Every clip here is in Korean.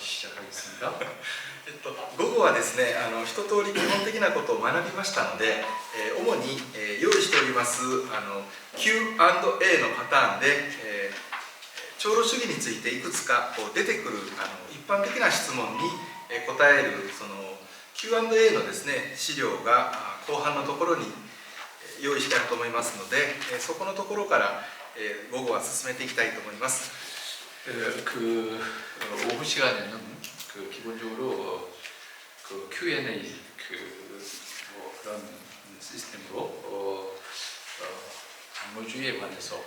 시작하겠습니다. 午後はですね、一通り基本的なことを学びましたので、主に、用意しておりますQ&A のパターンで、長老主義についていくつかこう出てくる一般的な質問に答えるその Q&A のですね、資料が後半のところに用意してあると思いますので、そこのところから午後は進めていきたいと思います。 오후 시간에는 기본적으로 Q&A 그런 시스템으로 장로주의에 관해서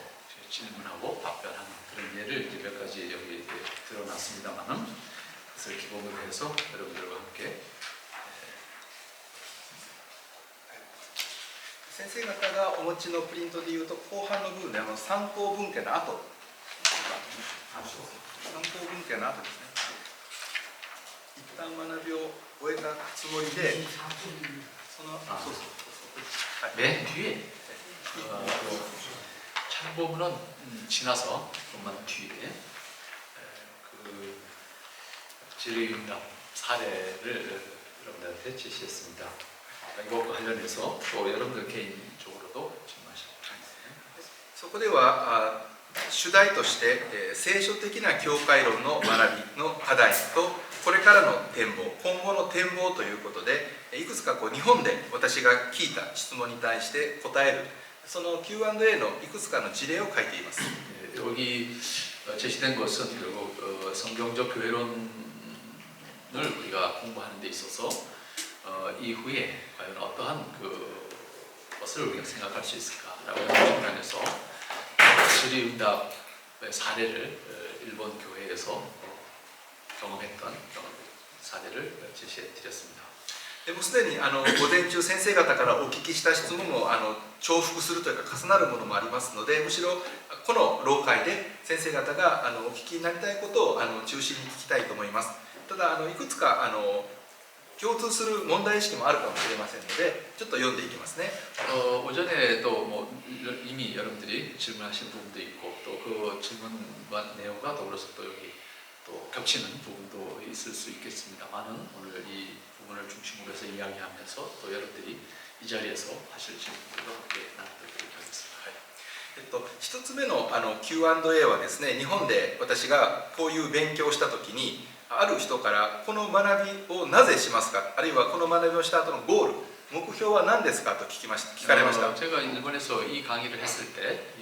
질문하고 답변하는 그런 예를 몇 가지 여기 드러났습니다만은 그것을 기본으로 해서 여러분들과 함께 先生方がお持ちのプリントでいうと後半の部分で参考文献の後参考文献の後ですね。一旦学びを終えたつもりでその맨 뒤에 참고문은 지나서 조금만 뒤에 그 질의응답 사례를 여러분들한테 제시했습니다. 이것과 관련해서 또 여러분들 개인적으로도 질문하시면 좋겠습니다. そこでは主題として、聖書的な教会論の学びの課題とこれからの展望、今後の展望ということでいくつか日本で私が聞いた質問に対して答えるその Q&A のいくつかの事例を書いています。 여기 제시된 것은 결국 성경적 교회론을 우리가 공부하는 데 있어서 이후에 과연 어떠한 것을 우리가 생각할 수 있을까라고 하는 측면에서 질의응답의 사례를 일본 교회에서 경험했던 사례를 제시해 드렸습니다. もうすでに午前中先生方からお聞きした質問も重複するというか重なるものもありますので、むしろこの老会で先生方がお聞きになりたいことを中心に聞きたいと思います。ただいくつか共通する問題意識もあるかもしれませんのでちょっと読んでいきますね。 오전에도 이미 여러분들이 질문하신 부분도 있고 또 그 질문과 내용과 더불어서 또 여기 또 겹치는 부분도 있을 수 있겠습니다만은 오늘 이 부분을 중심으로 해서 이야기하면서 또 여러분들이 이 자리에서 하실 질문들도 함께 나눠드리도록 하겠습니다. 一つ目のQ&A はですね、日本で私がこういう勉強をしたときにある人からこの学びをなぜしますか、あるいはこの学びをした後のゴール、目標は何ですかと聞かれました。 제가 일본에서 이 강의를 했을 때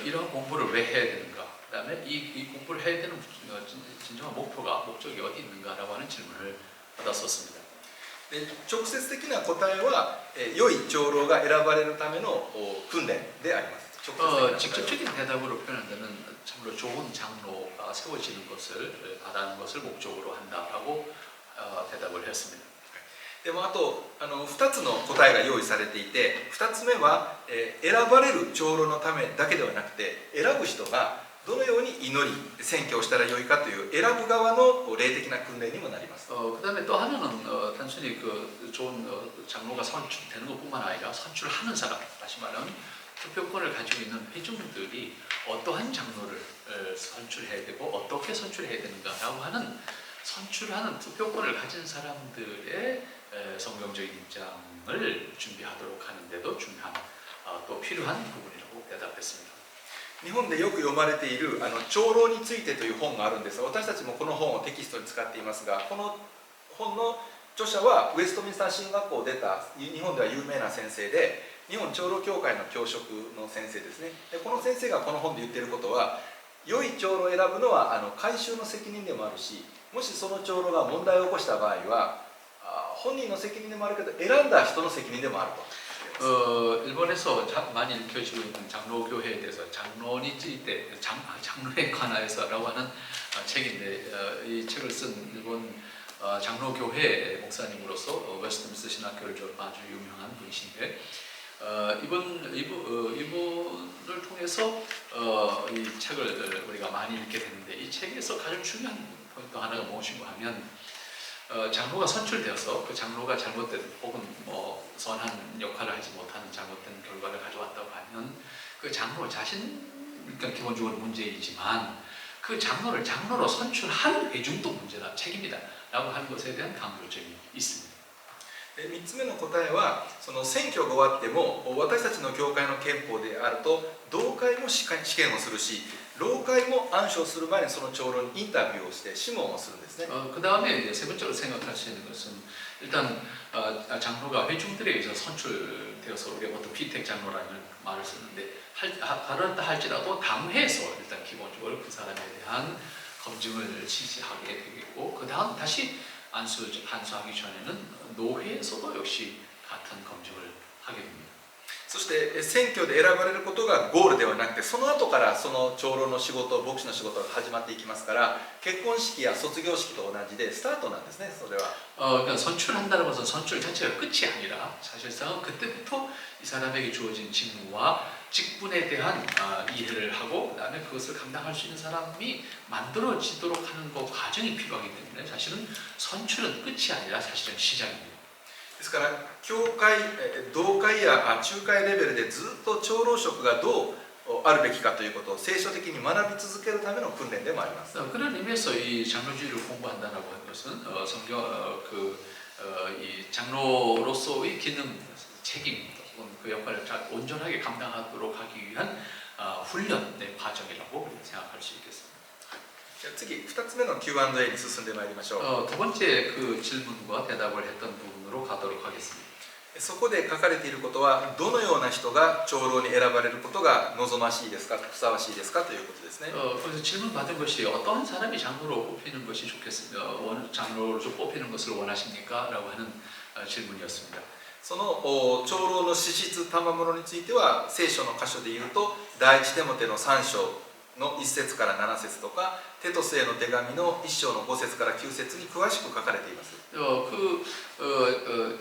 이런 공부를 왜 해야 되는가, 그다음에 이 공부를 해야 되는 진정한 목적이 어디 있는가라고 하는 질문을 받았었습니다. 直接的な答えは良い長老が選ばれるための訓練であります。 직접적인 대답으로 표현한다면 참으로 좋은 장로가 세워지는 것을 바라는 것을 목적으로 한다라고 대답을 했습니다. でもあと2つの答えが用意されていて、2つ目は選ばれる長老のためだけではなくて選ぶ人がどのように祈り宣教をしたらよいかという選ぶ側の霊的な訓練にもなります。 그다음에 또 하나는 단순히 좋은 장로가 선출되는 것뿐만 아니라 선출하는 사람, 다시 말하면 투표권을 가지고 있는 회중들이 어떠한 장로를 선출해야 되고 어떻게 선출해야 되는가라고 하는 선출하는 투표권을 가진 사람들의 성경적인 입장을 준비하도록 하는데도 중요한 또 필요한 부분이라고 대답했습니다. 日本でよく読まれている長老についてという本があるんです。私たちもこの本をテキストに使っていますが、この本の著者はウェストミンスター神学校を出た日本では有名な先生で、日本長老協会の教職の先生ですね。でこの先生がこの本で言っていることは、良い長老を選ぶのは改宗の責任でもあるし、もしその長老が問題を起こした場合は本人の責任でもあるけど選んだ人の責任でもあると。 일본에서 많이 읽혀지고 있는 장로교회에 대해서 장로에 관하여서라고 하는 책인데 이 책을 쓴 일본 장로교회 목사님으로서 웨스트민스터 신학교를 졸업한 아주 유명한 분이신데 이분을 통해서 이 책을 우리가 많이 읽게 되는데 이 책에서 가장 중요한 포인트 하나가 무엇인가 하면 장로가 선출되어서 그 장로가 잘못된 혹은 선한 역할을 하지 못하는 잘못된 결과를 가져왔다고 하면 그 장로 자신, 그러니까 기본적으로 문제이지만 그 그 장로를 장로로 선출한 회중도 문제다, 책임이다 라고 하는 것에 대한 강조점이 있습니다. 3つ目の答えは、その選挙が終わっても私たちの教会の憲法であると同会も試験をするし、老会も暗唱する前にその長老にインタビューをして諮問をするんですね。 그 다음에 이제 세 번째로 생각할 수 있는 것은 일단 장로가 회중들에 의해서 선출되어서 우리가 보통 피택 장로라는 말을 쓰는데 그렇다 할지라도 당회에서 일단 기본적으로 그 사람에 대한 검증을 지시하게 되겠고, 그 다음 다시 안수하기 전에는 노회에서도 역시 같은 검증을 하게 됩니다. そして選挙で選ばれることがゴールではなくて、その後からその長老の仕事、牧師の仕事が始まっていきますから、結婚式や卒業式と同じでスタートなんですね。それは 그러니까 선출한다는 것은 선출 자체가 끝이 아니라 사실상 그때부터 이 사람에게 주어진 직무와 직분에 대한 이해를 하고, 그다음에 그것을 감당할 수 있는 사람이 만들어지도록 하는 그 과정이 필요하기 때문에 사실은 선출은 끝이 아니라 사실은 시작입니다. ですから教会、同会や中会レベルでずっと長老職がどうあるべきかということを聖書的に学び続けるための訓練でもあります。 그런 의미에서 이 장로주의를 공부한다라고 하는 것은 성경 이 장로로서의 기능, 책임, 혹은 그 역할을 잘 온전하게 감당하도록 하기 위한 훈련의 과정이라고 생각할 수 있겠습니다. じゃあ次2つ目の Q&A に進んでまいりましょう。 두 번째 그 질문과 대답을 했던 부분으로 가도록 하겠습니다. そこで書かれていることは、どのような人が長老に選ばれることが望ましいですか、ふさわしいですかということですね。 그래서 질문 받은 것이 어떠한 사람이 장로로 뽑히는 것이 좋겠습니까? 장로로 좀 뽑히는 것을 원하십니까? 라고 하는 질문이었습니다. その長老の資質賜物については、聖書の箇所で言うと第一テモテの3章の1節から7節とか、テトスへの手紙の1章の5節から9節に詳しく書かれています。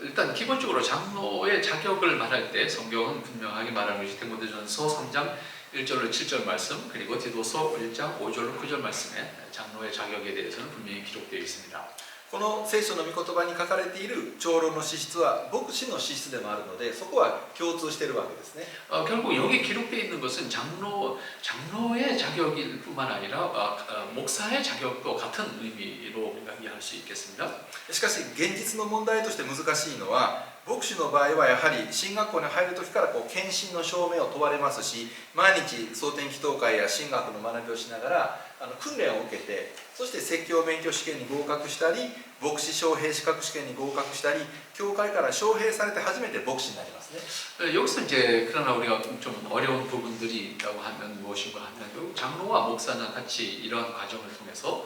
일단 기본적으로 장로의 자격을 말할 때 성경은 분명하게 말하는 것이 디모데전서 3장 1절로 7절 말씀, 그리고 디도서 1장 5절로 9절 말씀에 장로의 자격에 대해서는 분명히 기록되어 있습니다. この聖書の御言葉に書かれている長老の資質は牧師の資質でもあるので、そこは共通しているわけですね。 결국 여기 기록되어 있는 것은 장로의 자격일 뿐만 아니라 목사의 자격도 같은 의미로 우리가 이해할 수 있겠습니다. しかし現実の問題として難しいのは、牧師の場合はやはり神学校に入る時から献身の証明を問われますし、毎日蒼天祈祷会や神学の学びをしながら訓練を受けて、そして説教免許試験に合格したり、牧師招聘資格試験に合格したり、教会から招聘されて初めて牧師になりますね。 여기서 이제 그러나 우리가 좀 어려운 부분들이 있다고 하면 무엇인가 하면, 결국 장로와 목사는 같이 이러한 과정을 통해서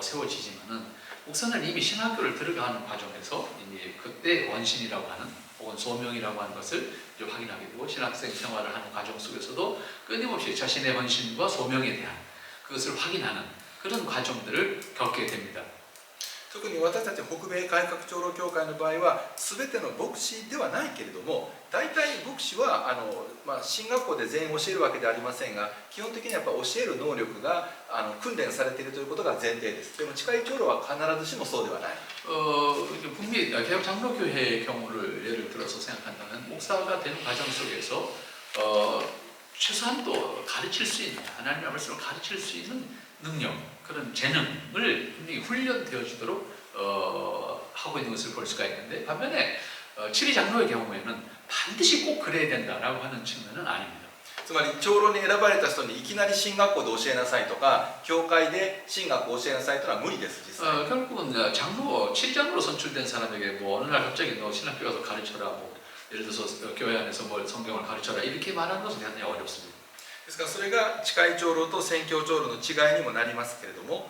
세워지지만은, 목사는 이미 신학교를 들어가는 과정에서 이미 그때 원신이라고 하는 혹은 소명이라고 하는 것을 이제 확인하게 되고, 신학생 생활을 하는 과정 속에서도 끊임없이 자신의 원신과 소명에 대한 그것을 확인하는 그런 과정들을 겪게 됩니다. 特に私たち北米改革長老協会の場合は全ての牧師ではないけれども、大体牧師は神学校で全員教えるわけではありませんが、基本的にやっぱ教える能力が訓練されているということが前提です。でも近い長老は必ずしもそうではない。 북미 개혁 장로교회의 경우를 예를 들어서 생각한다면, 목사가 되는 과정 속에서 최소한도 가르칠 수 있는, 하나님의 말씀을 가르칠 수 있는 능력, 그런 재능을 분명히 훈련되어지도록 하고 있는 것을 볼 수가 있는데, 반면에 7위 장로의 경우에는 반드시 꼭 그래야 된다라고 하는 측면은 아닙니다. つまり長老に選ばれた人にいきなり神学校で教えなさいとか、教会で神学を教えなさいというのは無理です。実際 결국은 7장으로 선출된 사람에게 뭐 어느 날 갑자기 너 신학교 가서 가르쳐라, 뭐 예를 들어서 교회 안에서 뭐 성경을 가르쳐라 이렇게 말하는 것은 굉장히 어렵습니다. ですからそれが近い長老と宣教長老の違いにもなりますけれども、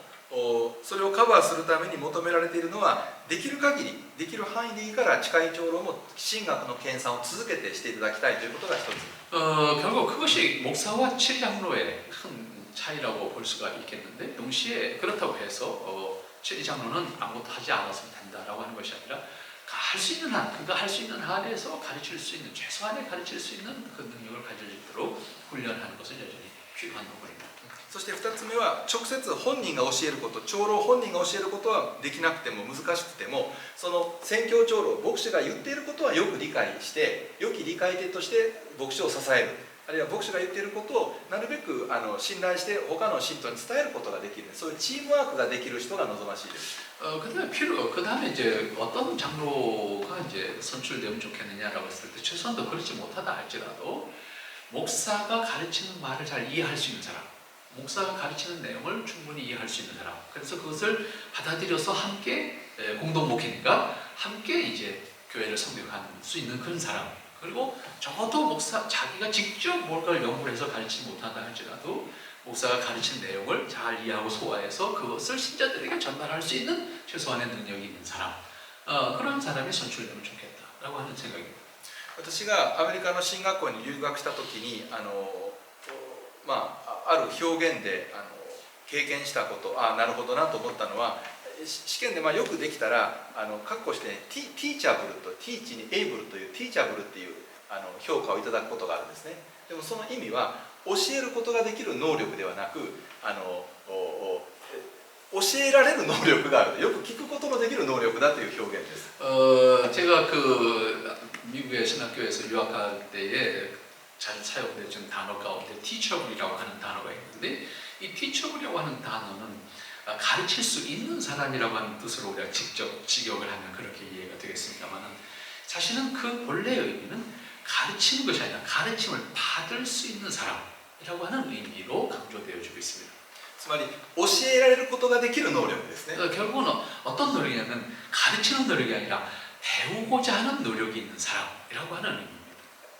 それをカバーするために求められているのは、できる限りできる範囲でいいから近い長老も神学の研鑽を続けてしていただきたいということが一つ。 결국 그것이 목사와 7장로의 큰 차이라고 볼 수가 있겠는데, 동시에 그렇다고 해서 7장로는 아무것도 하지 않았으면 된다라고 하는 것이 아니라, 할 수 있는 한, 그가 할 수 있는 한에서 가르칠 수 있는, 최소한의 가르칠 수 있는 그 능력을 가질 수 있도록 훈련하는 것은 여전히 필요한 부분입니다. そして2つ目は、直接本人が教えること、長老本人が教えることはできなくても難しくても、その宣教長老牧師が言っていることはよく理解して、良き理解手として牧師を支える、あるいは牧師が言っていることをなるべく信頼して他の信徒に伝えることができる、そういうチームワークができる人が望ましいです。 그다음에 이제 어떤 장로가 이제 선출되면 좋겠느냐라고 했을 때 최소한도 그렇지 못하다 할지라도 목사가 가르치는 말을 잘 이해할 수 있는 사람, 목사가 가르치는 내용을 충분히 이해할 수 있는 사람, 그래서 그것을 받아들여서 함께 공동 목회니까 함께 이제 교회를 섬겨갈 수 있는 그런 사람. 그리고 적어도 목사 자기가 직접 뭔가를 연구를 해서 가르치지 못한다 할지라도 목사가 가르친 내용을 잘 이해하고 소화해서 그것을 신자들에게 전달할 수 있는 최소한의 능력이 있는 사람, 그런 사람이 선출되면 좋겠다라고 하는 생각입니다. 私がアメリカの進学校に留学した時にある表現で経験したこと、なるほどなと思ったのは、試験でよくできたら括弧して、ティーチャブルとティーチにエイブルというティーチャブルっていう評価をいただくことがあるんですね。でもその意味は教えることができる能力ではなく教えられる能力がある、よく聞くことのできる能力だという表現です。 제가 그 미국의 신학교에서 유학할 때에 잘 사용되는 단어 가운데 teachable이라고 하는 단어가 있는데 이 teachable이라고 하는 단어는 가르칠 수 있는 사람이라고 하는 뜻으로 우리가 직접 직역을 하면 그렇게 이해가 되겠습니다만 사실은 그 본래의 의미는 가르치는 것이 아니라 가르침을 받을 수 있는 사람이라고 하는 의미로 강조되어지고 있습니다. つまり教えられることができる能力ですね。 결국은 어떤 노력이냐면 가르치는 노력이 아니라 배우고자 하는 노력이 있는 사람이라고 하는 의미입니다.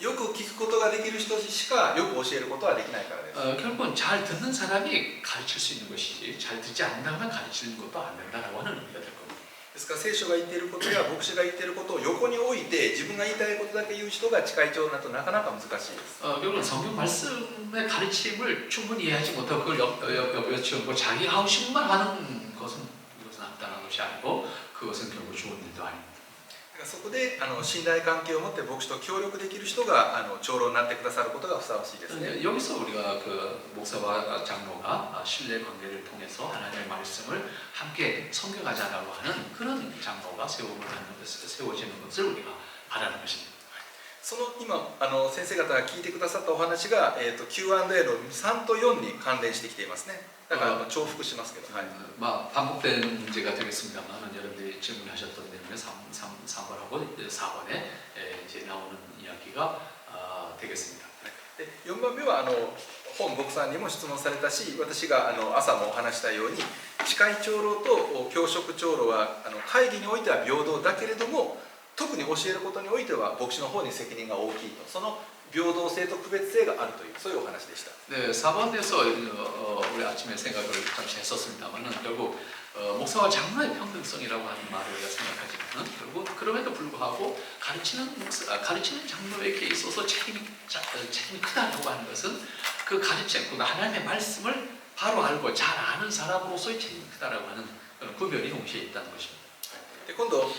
よく聞くことができる人しかよく教えることはできないからです。 결국은 잘 듣는 사람이 가르칠 수 있는 것이지 잘 듣지 않는다면 가르치는 것도 안 된다라고 하는 의미가 될 겁니다. ですから聖書が言っていることや牧師が言っていることを横に置いて自分が言いたいことだけ言う人が近い長だとなかなか難しいです。 결국은 성경 말씀의 가르침을 충분히 이해하지 못하고 그걸 엿치우고 자기 하고 싶은 말 하는 것은 이것은 안타는 것이 아니고 그것은 결국 좋은 일도 아닙니다. そこで信頼関係を持って牧師と協力できる人が長老になってくださることがふさわしいですね。 여기서 우리가 그 목사와 장로가 신뢰 관계를 통해서 하나님의 말씀을 함께 섬겨가자라고 하는 그런 장로가 세워지는 것을 우리가 바라는 것입니다. その今先生方が聞いてくださったお話が、Q&A の3と4に関連してきていますね。だから重複しますけど、はい、반복된 문제가 되겠습니다만 여러분들이 질문하셨던 내용의 3번하고 4번에 이제 나오는 이야기가 되겠습니다. で4番目は本牧さんにも質問されたし、私が朝もお話したように、司会長老と教職長老は会議においては平等だけれども、特に教えることにおいては牧師の方に責任が大きいと、その平等性と区別性があるという、そういうお話でした。 네, 4번에서 우리 아침에 생각을 잠시 했었습니다만은 결국 목사와 장로의 평등성이라고 하는 말을 우리가 생각하지만 결국 그럼에도 불구하고 가르치는 장로에게 있어서 책임이 크다라고 하는 것은 그 가르침, 그 하나님의 말씀을 바로 알고 잘 아는 사람으로서의 책임이 크다라고 하는 구별이 동시에 있다는 것입니다. で今度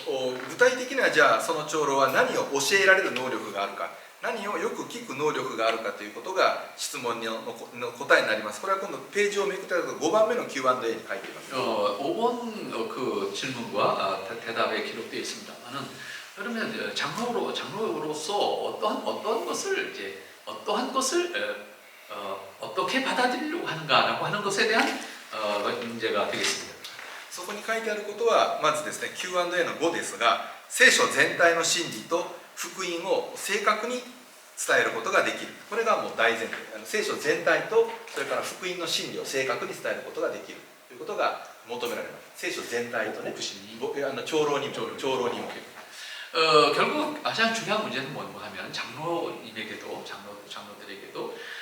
具体的にはじゃあその長老は何を教えられる能力があるか、何をよく聞く能力があるかということが質問の答えになります。これは今度ページをめくったら5番目の Q&A に書いています。 5번 그 질문과 대답에 기록되어 있습니다만은 그러면 장로로서 어떠한 것을 어떻게 받아들이려고 하는가라고 하는 것에 대한 문제가 되겠습니다. そこに書いてあることはまずですね Q&A の5ですが、聖書全体の真理と福音を正確に伝えることができる、これがもう大前提。聖書全体とそれから福音の真理を正確に伝えることができるということが求められます。聖書全体とね、長老にも。 결국 가장 중요한 문제는 뭐고 하면 장로들에게도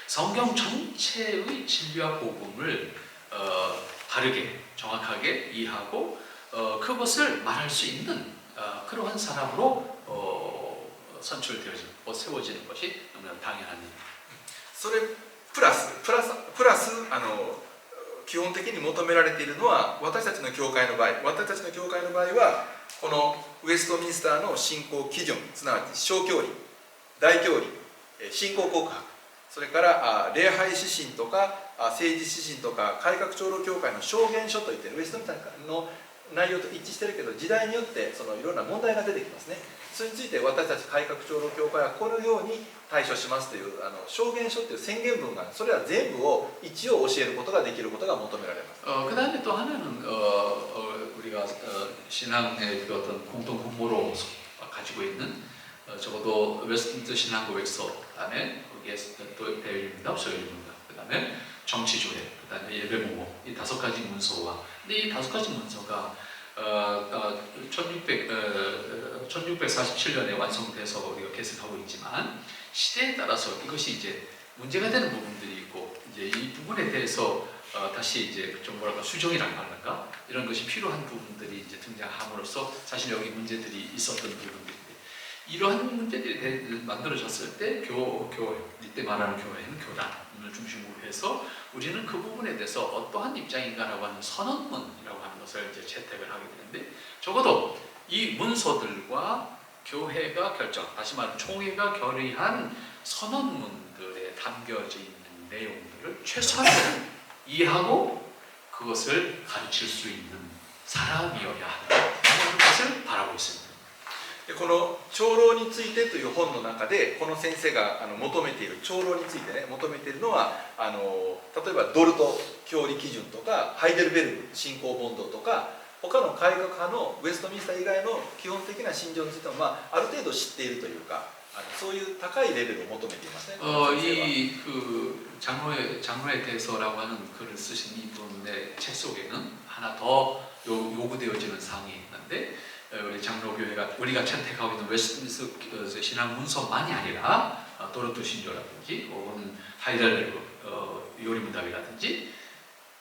성경 전체의 진리와 복음을 바르게 정확하게 이해하고 그것을 말할 수 있는 그러한 사람으로 선출되어지고 세워지는 것이 너무나 당연한 일입니다. それプラス基本的に求められているのは私たちの教会の場合はこのウェストミンスターの信仰基準、すなわち小教理、大教理、信仰告白、それから礼拝指針とか政治指針とか改革長老協会の証言書といってウェストミンスターの内容と一致してるけど時代によっていろんな問題が出てきますね。それについて私たち改革長老協会はこのように対処しますという証言書という宣言文がある。それは全部を一応教えることができることが求められます。 그다음에 또 하나는 우리가 신앙의 그 어떤 공통 분모로 가지고 있는 적어도 웨스트민스터 신앙고백서 안에 거기에 또 배열입니다, 서열입니다. 그다음에 정치조례, 그다음에 예배문고 이 5가지 문서와 근데 이 5가지 문서가 1647년에 완성돼서 우리가 개설하고 있지만 시대에 따라서 이것이 이제 문제가 되는 부분들이 있고 이제 이 부분에 대해서 다시 이제 좀 뭐랄까 수정이라고 할까 이런 것이 필요한 부분들이 이제 등장함으로써 사실 여기 문제들이 있었던 부분들인데 이러한 문제들이 만들어졌을 때 이때 말하는 교회는 교단을 중심으로 해서 우리는 그 부분에 대해서 어떠한 입장인가라고 하는 선언문이라고 하는 것을 이제 채택을 하게 되는데 적어도 이 문서들과 교회가 다시 말하면 총회가 결의한 선언문들에 담겨져 있는 내용들을 최소한으로 이해하고 그것을 가르칠 수 있는 사람이어야 한다는 것을 바라고 있습니다. でこの長老についてという本の中でこの先生が求めている長老についてね求めているのは例えばドルト教理基準とかハイデルベルグ信仰問答とか他の改革派のウェストミンスター以外の基本的な信条についても、ある程度知っているというかそういう高いレベルを求めていますね。 이 그 장로에 대해서라고 하는 글을 쓰신 이분의 책 속에는 하나 더 요구되어지는 사항이 있는데 우리 장로교회가 우리가 채택하고 있는 웨스트민스터 신앙 문서만이 아니라 도르토 신조라든지 혹은 하이델베르그 요리문답이라든지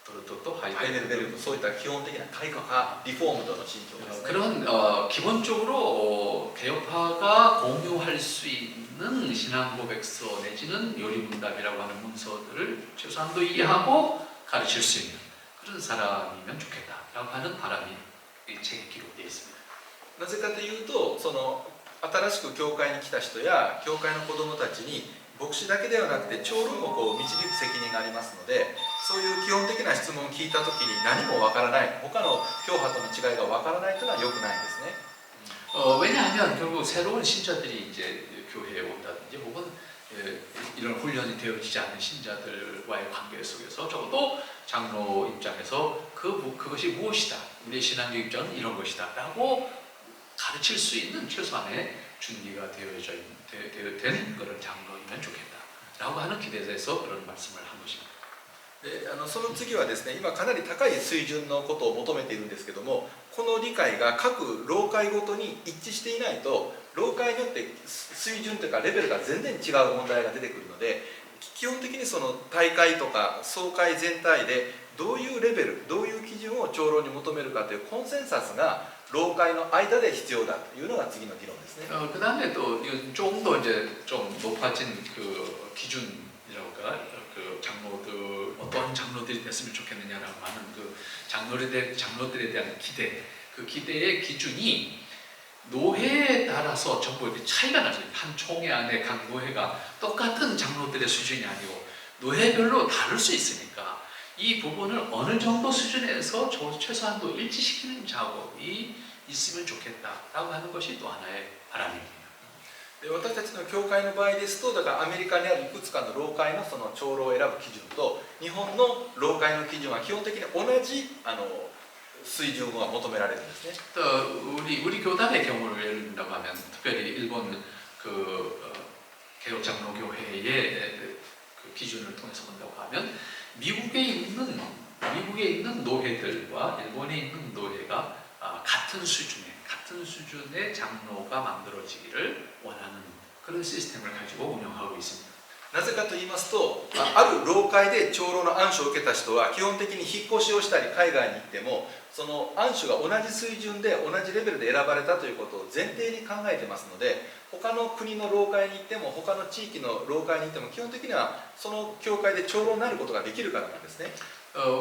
도르토 또 하이델베르그 そういった基本的な改革派リフォームドの信条ですね。 그런 기본적으로 개혁파가 공유할 수 있는 신앙 고백서 내지는 요리문답이라고 하는 문서들을 최소한도 이해하고 가르칠 수 있는 그런 사람이면 좋겠다라고 하는 바람이 이 책에 기록되어 있습니다. なぜかというと新しく教会に来た人や教会の子どもたちに牧師だけではなくて長老も導く責任がありますのでそういう基本的な質問を聞いた時に何もわからない他の教派との違いがわからないというのは良くないんですね。 왜냐하면 결국 새로운 신자들이 이제 교회에 온다든지 혹은 이런 훈련이 되어지지 않은 신자들과의 관계 속에서 적어도 장로 입장에서 그것이 무엇이다 우리의 신앙적 입장은 이런 것이다 라고 가르칠 수 있는 최소한의 준비가 된 그런 장로이면 좋겠다 라고 하는 기대에서 그런 말씀을 한 것입니다. でその次はですね今かなり高い水準のことを求めているんですけどもこの理解が各老会ごとに一致していないと老会によって水準というかレベルが全然違う問題が出てくるので基本的にその大会とか総会全体でどういうレベルどういう基準を長老に求めるかというコンセンサスが老会の間で必要だというのが次の議論ですね。 그다음에 또 조금 더 이제 좀 높아진 그 기준이라고가 그 장로들 어떤 장로들이 됐으면 좋겠느냐라고 하는 그 장로들에 대한 기대 그 기대의 기준이 노회에 따라서 전부 이렇게 차이가 나죠. 한 총회 안에 각 노회가 똑같은 장로들의 수준이 아니고 노회별로 다를 수 있으니까 이 부분을 어느 정도 수준에서 최소한도 일치시키는 작업이 있으면 좋겠다라고 하는 것이 또 하나의 바람입니다. で私たちの教会の場合ですとだからアメリカにあるいくつかの老会のその長老を選ぶ基準と日本の老会の基準は基本的に同じ水準が求められるんですね。 또 우리 교단의 경우를 예를 든다고 하면 특별히 일본 그 개혁 장로교회의 그 기준을 통해서 본다고 하면 미국에 있는 노회들과 일본에 있는 노회가 같은 수준의 장로가 만들어지기를 원하는 그런 시스템을 가지고 운영하고 있습니다. なぜかと言いますとある老会で長老の暗守を受けた人は基本的に引っ越しをしたり海外に行ってもその暗守が同じ水準で同じレベルで選ばれたということを前提に考えてますので他の国の老会に行っても他の地域の老会に行っても基本的にはその教会で長老になることができるからなんですね。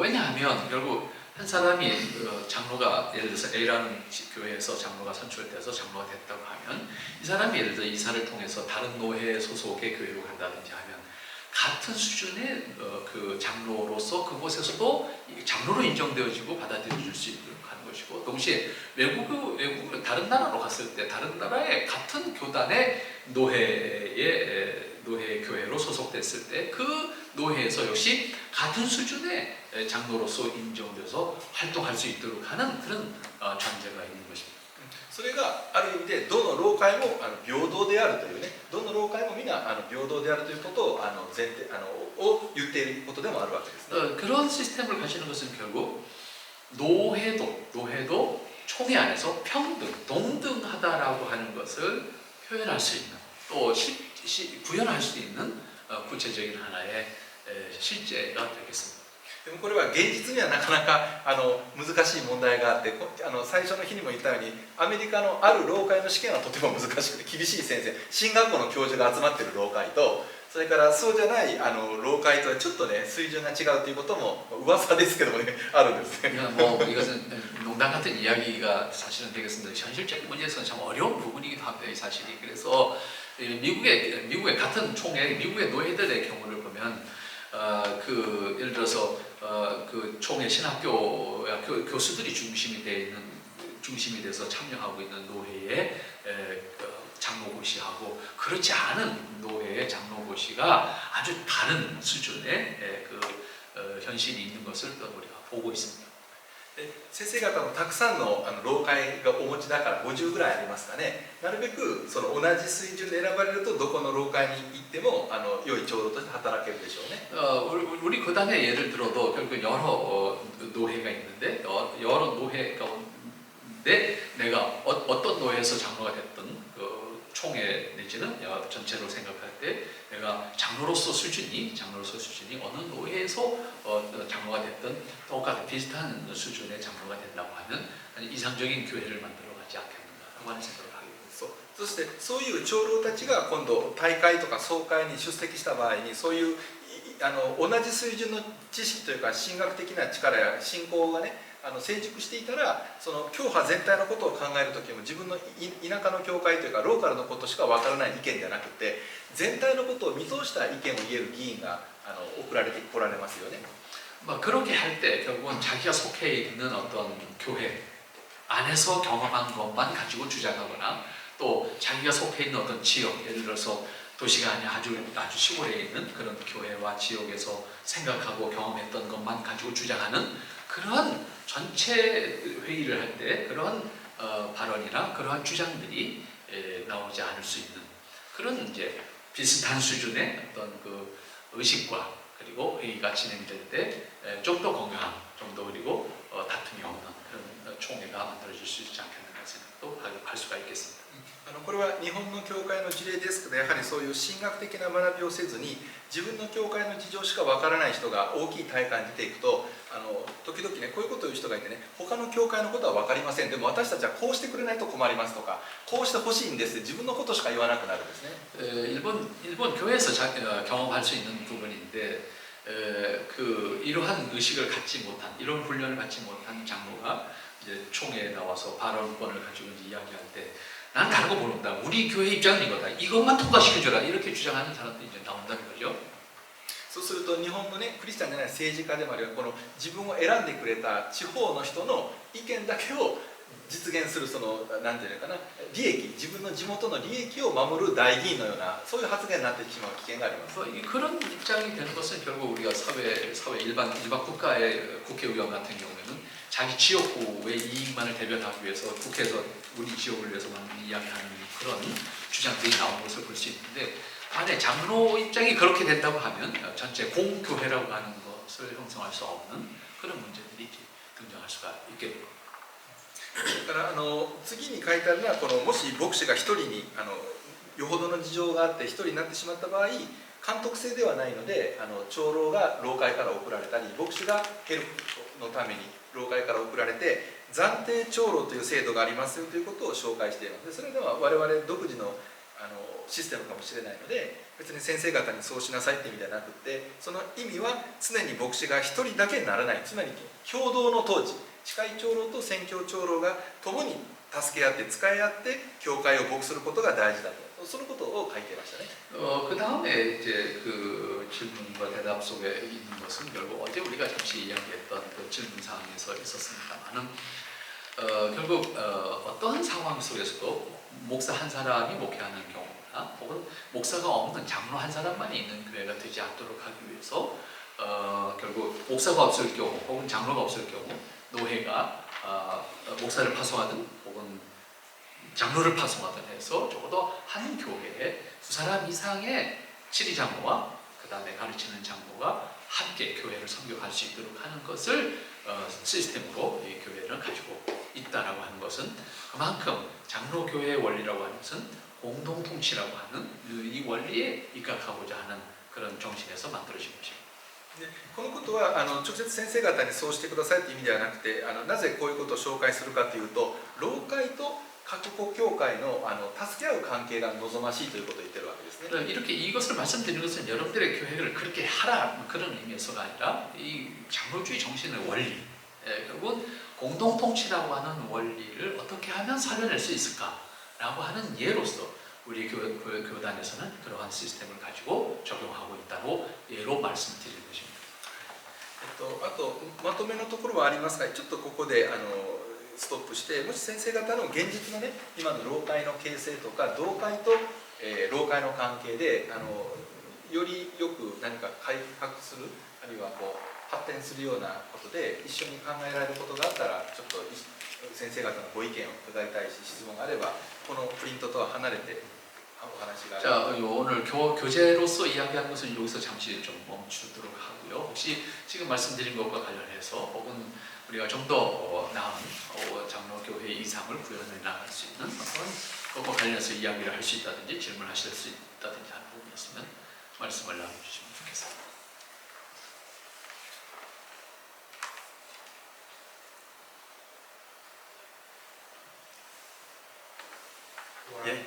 왜냐하면 결국 한 사람이 장로가 예를 들어서 A라는 교회에서 장로가 선출돼서 장로가 됐다고 하면 이 사람이 예를 들어 이사를 통해서 다른 노회 소속의 교회로 간다든지 하면 같은 수준의 그 장로로서 그곳에서도 장로로 인정되어지고 받아들여질 수 있도록 하는 것이고 동시에 외국 다른 나라로 갔을 때 다른 나라의 같은 교단의 노회 교회로 소속됐을 때 그 노회에서 역시 같은 수준의 장로로서 인정돼서 활동할 수 있도록 하는 그런 전제가 있는 것입니다. それがある意味でどの老会も平等であるというね、どの老会も皆平等であるということを前提を言っていることでもあるわけですね。 그런 시스템을 가지는 것은 결국 노회도 총회 안에서 평등, 동등하다라고 하는 것을 표현할 수 있는 또 구현할 수 있는 구체적인 하나의 실제가 되겠습니다. でもこれは現実にはなかなか難しい問題があって、最初の日にも言ったようにアメリカのある老会の試験はとても難しくて厳しい先生、進学校の教授が集まっている老会とそれからそうじゃない老会とはちょっとね水準が違うということも噂ですけどもねあるんですね。 뭐 이것은 농담 같은 이야기가 사실은 되겠습니다. 현실적인 문제에서는 참 어려운 부분이기도 합니다. 이 사실이. 그래서 미국의 같은 총회, 미국의 노예들의 경우를 보면 예를 들어서 그 총회 신학교 교수들이 중심이 돼서 참여하고 있는 노회의 장로고시하고 그렇지 않은 노회의 장로고시가 아주 다른 수준의 현실이 있는 것을 우리가 보고 있습니다. 先生方もたくさんの老会がお持ちだから50ぐらいありますかね。なるべくその同じ水準で選ばれるとどこの老会に行っても良い長老として働けるでしょうね。 우리 교단에 예를 들어도 결국 여러 노회가 있는데 여러 노회 가운데 내가 어떤 노회에서 장로가 됐든 총회 내지는 전체로 생각할 때 내가 장로로서 수준이 어느 노회에서 장로가 됐든 똑같은 비슷한 수준의 장로가 된다고 하면 이상적인 교회를 만들어가지 않겠는가라고 하는 생각을 하게 됩니다. そしてそういう長老たちが今度大会とか総会に出席した場合にそういう同じ水準の知識というか神学的な力や信仰がね成熟していたらその教派全体のことを考える時も自分の田舎の教会というかローカルのことしかわからない意見じゃなくて全体のことを見通した意見を言える議員が送られてこられますよね。 그렇게 할 때 결국은 자기가 속해 있는 어떤 교회 안에서 경험한 것만 가지고 주장하거나 또 자기가 속해 있는 어떤 지역 예를 들어서 도시가 아니라 아주 시골에 있는 그런 교회와 지역에서 생각하고 경험했던 것만 가지고 주장하는 그러한 전체 회의를 할 때 그러한 발언이나 그러한 주장들이 나오지 않을 수 있는 그런 이제 비슷한 수준의 어떤 그 의식과 그리고 회의가 진행될 때 좀 더 건강한 좀 더 그리고 다툼이 없는 그런 총회가 만들어질 수 있지 않겠는가 생각도 할 수가 있겠습니다. これは日本の教会の事例ですけどやはりそういう神学的な学びをせずに自分の教会の事情しかわからない人が大きい大会に出ていくと時々ねこういうことを言う人がいてね他の教会のことは分かりませんでも私たちはこうしてくれないと困りますとかこうしてほしいんですって自分のことしか言わなくなるんですね。 일본 교회에서 경험할 수 있는 부분인데 이러한 의식을 갖지 못한 이런 훈련을 갖지 못한 장로가 이제 총회에 나와서 발언권을 가지고 이제 이야기할 때 난 다른 거 모른다. 우리 교회 입장은 이거다. 이것만 통과시켜줘라. 이렇게 주장하는 사람들이 이제 나온다는 거죠. そうすると日本のねクリスチャンじゃない政治家でもあるこの自分を選んでくれた地方の人の意見だけを実現するそのなんていうのかな利益自分の地元の利益を守る代議員のようなそういう発言になってしまう危険があります。 그런 입장이 되는 것은 결국 우리가 사회 일반 국가의 국회의원 같은 경우에는 자기 지역구의 이익만을 대변하기 위해서 국회에서 우리 지역을 위해서만 이야기하는 그런 주장들이 나오는 것을 볼 수 있는데 만약 장로 입장이 그렇게 된다고 하면 전체 공교회라고 하는 것을 형성할 수 없는 그런 문제들이 등장할 수가 있겠고 だから次に書いてあるのはもし牧師が一人によほどの事情があって一人になってしまった場合監督制ではないので長老が老会から送られたり牧師がヘルプのために老会から送られて暫定長老という制度がありますよということを紹介しているのでそれでは我々独自のシステムかもしれないので別に先生方にそうしなさいって意味ではなくてその意味は常に牧師が一人だけにならないつまり共同の統治司会長老と宣教長老が共に助け合って使い合って教会を牧することが大事だとそのことを書いていましたね。 그 다음에 이제 그 질문과 대답 속에 있는 것은 결국 어제 우리가 잠시 이야기했던 그 질문 사항에서 있었습니다만은 결국 어떤 상황 속에서도 목사 한 사람이 목회하는 경우나 혹은 목사가 없는 장로 한 사람만이 있는 교회가 되지 않도록 하기 위해서 결국 목사가 없을 경우 혹은 장로가 없을 경우 노회가 목사를 파송하든 혹은 장로를 파송하든 해서 적어도 한 교회에 두 사람 이상의 지리장로와 그 다음에 가르치는 장로가 함께 교회를 섬겨갈 수 있도록 하는 것을 시스템으로 이 교회를 가지고 있다라고 하는 것은 그만큼 장로교회의 원리라고 하는 것은 공동통치라고 하는 이 원리에 입각하고자 하는 그런 정신에서 만들어진 것입니다. でこのことは直接先生方にそうしてくださいという意味ではなくてなぜこういうことを紹介するかというと老会と各国教会の助け合う関係が望ましいということを言ってるわけですね。 이렇게 이것을 말씀드리는 것은 여러분들의 교회를 그렇게 하라 그런 의미에서가 아니라 이 장로주의 정신의 원리 결국은 공동통치라고 하는 원리를 어떻게 하면 살려낼 수 있을까라고 하는 예로서 우리 교단에서는 그러한 시스템을 가지고 적용하고 있다고 예로 말씀드리는 것입니다. あとまとめのところはありますが、ちょっとここでストップして、もし先生方の現実のね、今の老会の形成とか同会と、老会の関係でよりよく何か改革する、あるいはこう発展するようなことで一緒に考えられることがあったら、ちょっと先生方のご意見を伺いたいし、質問があればこのプリントとは離れてお話が。 자, 오늘 교재로서 이야기한 것은 여기서 잠시 좀 멈추도록 하고요. 혹시 지금 말씀드린 것과 관련해서 혹은 우리가 좀 더 나은 장로교회 이상을 구현해 나갈 수 있는 그런 것과 관련해서 이야기를 할 수 있다든지 질문하실 수 있다든지 하는 부분이 있으면 말씀을 나눠주시면 좋겠습니다. 예.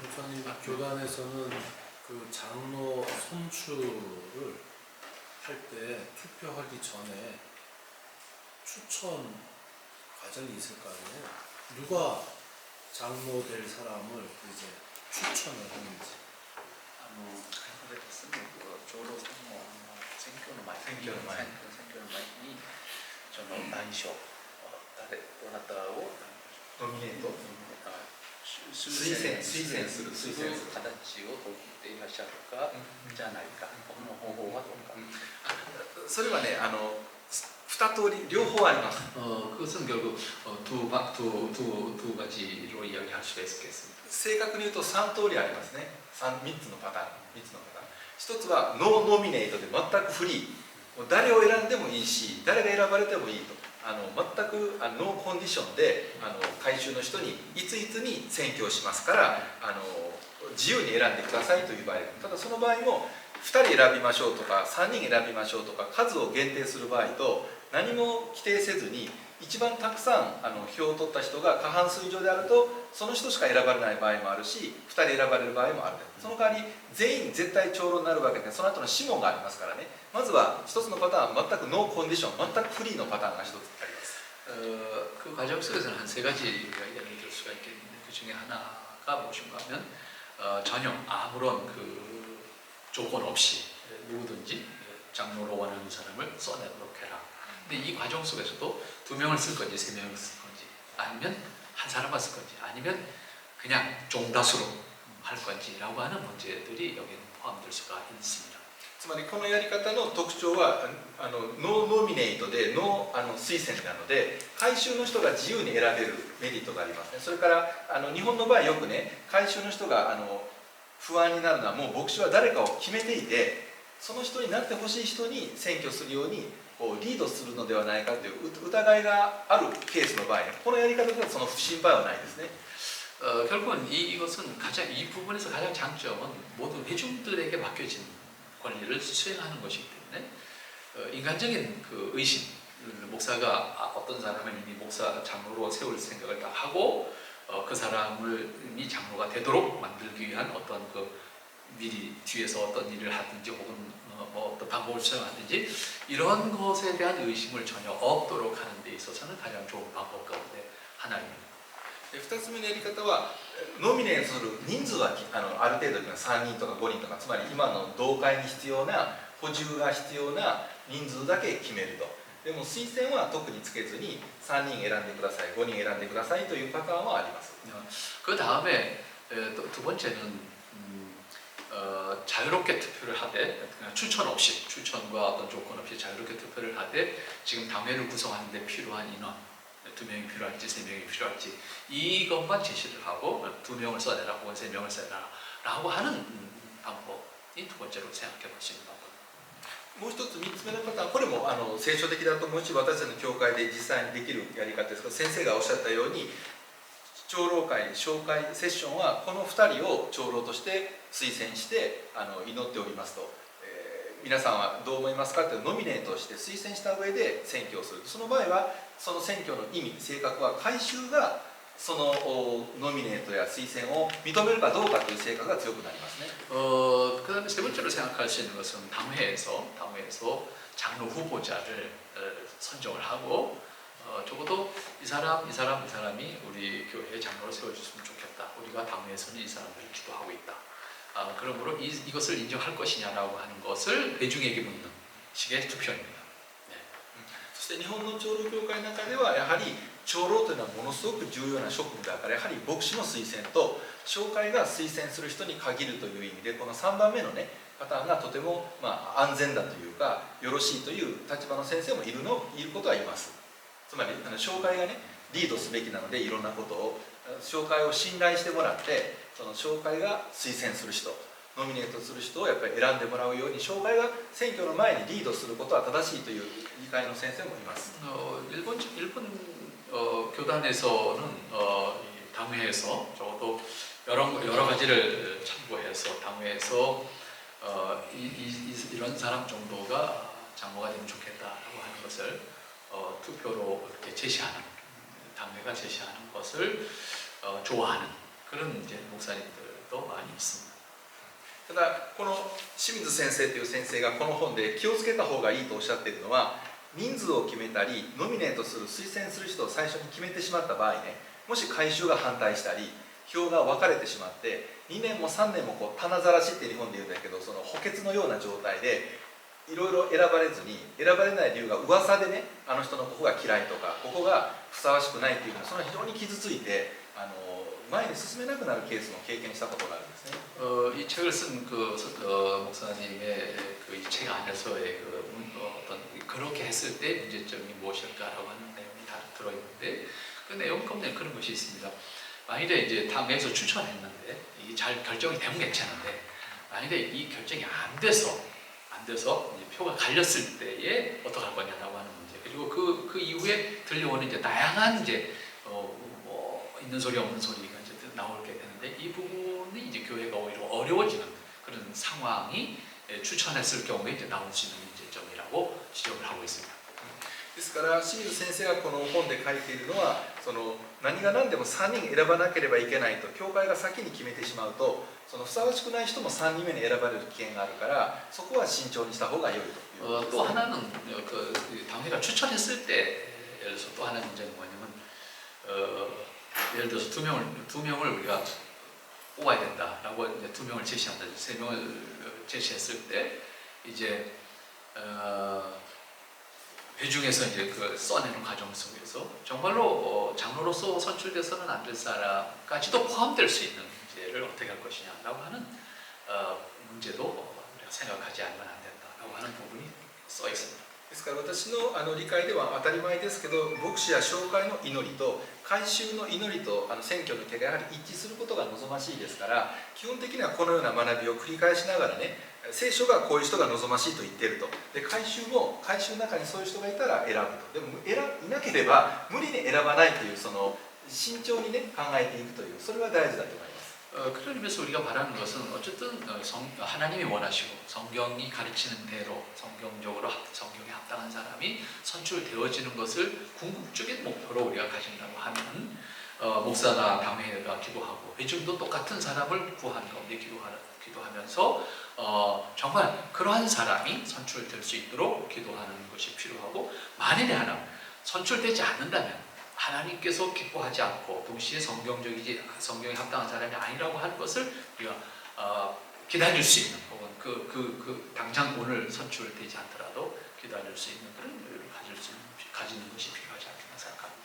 목사님, 교단에서는 그 장로 선출을 할 때 투표하기 전에 추천 과정이 있을 거 아니에요. 누가 장로 될 사람을 이제 추천을 하는지. ちょうど選挙の前にその何賞どなたをノミネート推薦する形をとっていらっしゃるかじゃないか、この方法はどうか。それはね2通り両方あります。 그것은 결국 두 가지로 이야기할 수가 있겠습니다. 正確に言うと3通りありますね。3つのパターン。一つはノーノミネートで全くフリー、もう誰を選んでもいいし誰が選ばれてもいいと、全くノーコンディションで改宗の人にいついつに選挙をしますから自由に選んでくださいという場合、ただその場合も2人選びましょうとか3人選びましょうとか数を限定する場合と何も規定せずに一番たくさん票を取った人が過半数以上であるとその人しか選ばれない場合もあるし2人選ばれる場合もある。その代わり全員絶対長老になるわけでその後の諮問がありますからね。まずは一つのパターン全くノーコンディション全くフリーのパターンが一つあります。 그 과정 속에서는 한 세 가지가 예를 들 수가 있겠는데 그 중에 하나가 무엇인가 하면 전혀 아무런 그 조건 없이 누구든지 장로로 원하는 사람을 써내도록 해라. 근데 이 과정 속에서도 2명을 쓸 건지 3명을 쓸 건지 아니면 한 사람만 쓸 건지 아니면 그냥 종다수로 할 건지라고 하는 문제들이 여기에 포함될 수가 있습니다. つまりこのやり方の特徴はノーノミネートでノー推薦なので改宗の人が自由に選べるメリットがありますね。それから日本の場合よくね改宗の人が不安になるのはもう牧師は誰かを決めていてその人になってほしい人に選挙するようにこうリードするのではないかという疑いがあるケースの場合このやり方ではその心配はないですね。 결국은 이것은 이 부분에서 가장 장점은 모든 회중들에게 맡겨진 권리를 수행하는 것이기 때문에 인간적인 그 의심, 목사가 어떤 사람을 이미 목사 장로로 세울 생각을 딱 하고 그 사람을 이미 장로가 되도록 만들기 위한 어떤 그 미리 뒤에서 어떤 일을 하든지 혹은 뭐 어떤 방법을 수행하든지 이런 것에 대한 의심을 전혀 없도록 하는 데 있어서는 가장 좋은 방법 가운데 하나입니다. 2つ目のやり方はノミネートする人数はある程度3人とか5人とかつまり今の同会に必要な補充が必要な人数だけ決めると。でも推薦は特につけずに3人選んでください5人選んでくださいというパターンはあります。 그 다음에 두 번째는 자유롭게 투표를 하되 그냥 추천 없이 추천과 어떤 조건 없이 자유롭게 투표를 하되 지금 당회를 구성하는데 필요한 인원 2명이 필요할지 3명이 필요할지 이것만 제시를 하고 2명을 써내라 혹은 3명을 써내라 라고 하는 방법이 두 번째로 생각해 볼 수 있는 방법. もう一つ3つ目のパターン、これも聖書的だと思うし私たちの教会で実際にできるやり方ですけど、先生がおっしゃったように長老会紹介セッションはこの2人を長老として推薦して祈っておりますと、皆さんはどう思いますかというノミネートをして推薦した上で選挙をする。その場合はその選挙の意味性格は改宗がそのノミネートや推薦を認めるかどうかという性格が強くなりますね。 그다음에 세 번째로 생각할 수 있는 것은 당회에서 장로 후보자를 선정을 하고 적어도 이 사람이 우리 교회의 장로로 세워줬으면 좋겠다. 우리가 당회에서는 이 사람들을 기도하고 있다. 그러므로 이것을 인정할 것이냐라고 하는 것을 대중에게 묻는 식의 투표입니다. そして日本の長老教会の中ではやはり長老というのはものすごく重要な職務だから、やはり牧師の推薦と教会が推薦する人に限るという意味でこの3番目のねパターンがとても安全だというかよろしいという立場の先生もいることはいます。つまり教会がねリードすべきなので、いろんなことを教会を信頼してもらってその教会が推薦する人ノミネートする人をやっぱり選んでもらうように教会が選挙の前にリードすることは正しいという理解の先生もいます。 일본 교단에서는 이 당회에서 적어도 여러 가지를 참고해서 당회에서 이런 사람 정도가 장로가 되면 좋겠다라고 하는 것을 투표로 이렇게 제시하는 당회가 제시하는 것을 좋아하는 그런 이제 목사님들도 많이 있습니다. ただこの清水先生という先生がこの本で気をつけた方がいいとおっしゃっているのは、人数を決めたりノミネートする推薦する人を最初に決めてしまった場合ね、もし改宗が反対したり票が分かれてしまって2年も3年も棚ざらしって日本で言うんだけど、その補欠のような状態でいろいろ選ばれずに、選ばれない理由が噂でね、あの人のここが嫌いとかここがふさわしくないっていうの、その非常に傷ついて前に進めなくなるケースも経験したことがあるんですね。 이 책을 쓴 목사님의 이 책 안에서의 어떤 그렇게 했을 때 문제점이 무엇일까라고 하는 내용이 다 들어있는데 그 내용 가운데 그런 것이 있습니다. 만일에 이제 당에서 추천했는데 이 잘 결정이 되면 괜찮은데 만일에 이 결정이 안 돼서 이제 표가 갈렸을 때에 어떡할 거냐라고 하는 문제, 그리고 그 이후에 들려오는 이제 다양한 이제 있는 소리 없는 소리가 이제 나오게 되는데 이 부분이 이제 교회가 오히려 어려워지는 그런 상황이 추천했을 경우에 이제 나올 수 있는 문제점이라고 지적을 하고 있습니다. ですから清水先生がこの本で書いているのは、その何が何でも3人選ばなければいけないと教会が先に決めてしまうと、そのふさわしくない人も3人目に選ばれる危険があるから、そこは慎重にした方が良いということです。 또 하나는 그 당회가 추천했을 때 예를 들어서 또 하나의 문제는 뭐냐면 예를 들어서 두 명을 우리가 뽑아야 된다라고 이제 2명을 제시한다, 3명을 제시했을 때 이제 회중에서 이제 그 써내는 과정 속에서 정말로 장로로서 선출돼서는 안 될 사람까지도 포함될 수 있는 문제를 어떻게 할 것이냐라고 하는 문제도 우리가 생각하지 않으면 안 된다라고 하는 부분이 써 있습니다. ですから私の理解では当たり前ですけど、牧師や教会の祈りと改宗の祈りと選挙の結果がやはり一致することが望ましいですから、基本的にはこのような学びを繰り返しながらね、聖書がこういう人が望ましいと言っていると、で改宗も改宗の中にそういう人がいたら選ぶと、でもいなければ無理に選ばないという、その慎重にね考えていくという、それは大事だと思います。 그런 의미에서 우리가 바라는 것은 어쨌든 하나님이 원하시고 성경이 가르치는 대로 성경적으로 성경에 합당한 사람이 선출되어지는 것을 궁극적인 목표로 우리가 가진다고 하면 목사나 당회가 기도하고 회중도 똑같은 사람을 구하는 가운데 기도하면서 정말 그러한 사람이 선출될 수 있도록 기도하는 것이 필요하고, 만일에 하나 선출되지 않는다면 하나님께서 기뻐하지 않고 동시에 성경에 합당한 사람이 아니라고 하는 것을 우리가 기다릴 수 있는, 혹은 당장 오늘 선출되지 않더라도 기다릴 수 있는 그런 여유를 가질 수 있는 가지는 것이 필요하지 않나 생각합니다.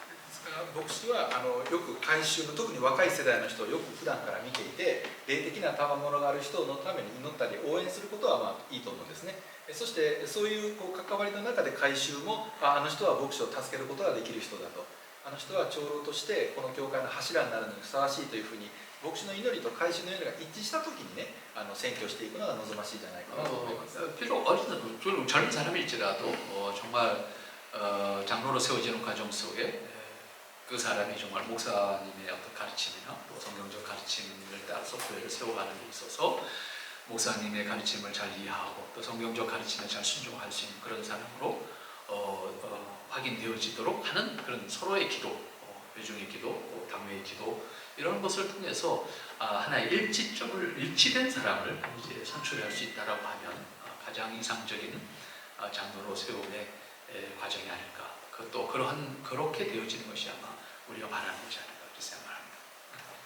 牧師はよく改宗の特に若い世代の人をよく普段から見ていて霊的な賜物がある人のために祈ったり応援することはまあいいと思うんですね。そしてそういう関わりの中で改宗もあの人は牧師を助けることができる人だと、あの人は長老としてこの教会の柱になるのにふさわしいというふうに牧師の祈りと改宗の祈りが一致した時にね選挙していくのが望ましいじゃないかなと思います。 비록 좀 젊은 사람일지라도 정말 장로로 세워지는 과정 속에 그 사람이 정말 목사님의 어떤 가르침이나 또 성경적 가르침을 따라서 교회를 세워가는 데 있어서 목사님의 가르침을 잘 이해하고 또 성경적 가르침에 잘 순종할 수 있는 그런 사람으로 확인되어지도록 하는 그런 서로의 기도, 회중의 기도, 당회의 기도 이런 것을 통해서 하나의 일치된 사람을 이제 선출할 수 있다라고 하면 가장 이상적인 장로로 세움의 과정이 아닐까. 또 그렇게 되어지는 것이 아마 우리가 바라는 것이 아닐까 그렇게 생각합니다.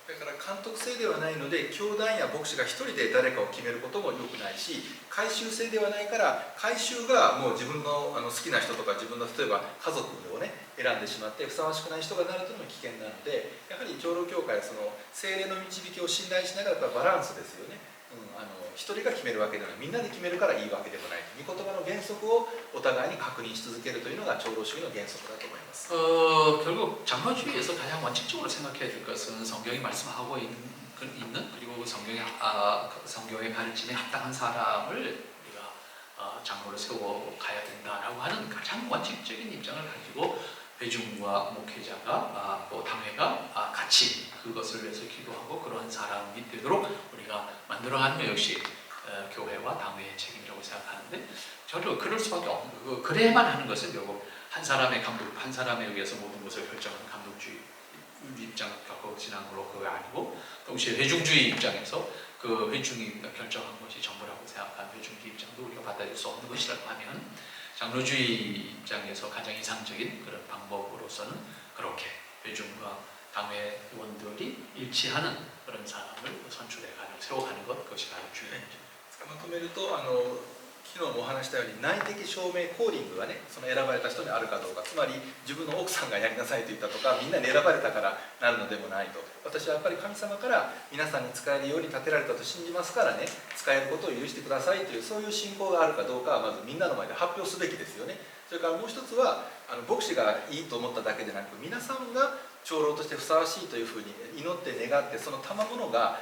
だから監督制ではないので教団や牧師が一人で誰かを決めることも良くないし、改宗制ではないから改宗がもう自分の好きな人とか自分の例えば家族をね選んでしまってふさわしくない人がなるというのも危険なので、やはり長老教会はその聖霊の導きを信頼しながらバランスですよね。一人が決めるわけではない、みんなで決めるからいいわけでもない、御言葉の原則をお互いに確認し続けるというのが長老主義の原則だと思います。 결국 장로주의에서 가장 원칙적으로 생각해야 될 것은 성경이 말씀하고 있는 그리고 성경의 가르침에 합당한 사람을 우리가 장로로 세워 가야 된다라고 하는 가장 원칙적인 입장을 가지고 회중과 목회자가 또 당회가 같이 그것을 위해서 기도하고 그러한 사람이 되도록 우리가 만들어가는 것 역시 교회와 당회의 책임이라고 생각하는데 저도 그럴 수밖에 없는 거고 그래야만 하는 것은 결국 한 사람에 의해서 모든 것을 결정하는 감독주의 입장 갖고 지난 걸로 그거 아니고 동시에 회중주의 입장에서 그 회중이 결정한 것이 전부라고 생각하는 회중주의 입장도 우리가 받아들일 수 없는 것이라고 하면 장로주의 입장에서 가장 이상적인 그런 방법으로서는 그렇게 회중과 당회 의원들이 일치하는 그런 사람을 세워가는 것 그것이 가장 중요합니다. まとめると昨日もお話したように内的証明コーリングがねその選ばれた人にあるかどうか、つまり自分の奥さんがやりなさいと言ったとかみんなに選ばれたからなるのでもないと、私はやっぱり神様から皆さんに使えるように立てられたと信じますからね、使えることを許してくださいというそういう信仰があるかどうかはまずみんなの前で発表すべきですよね。それからもう一つは牧師がいいと思っただけでなく皆さんが長老としてふさわしいというふうに祈って願ってその賜物が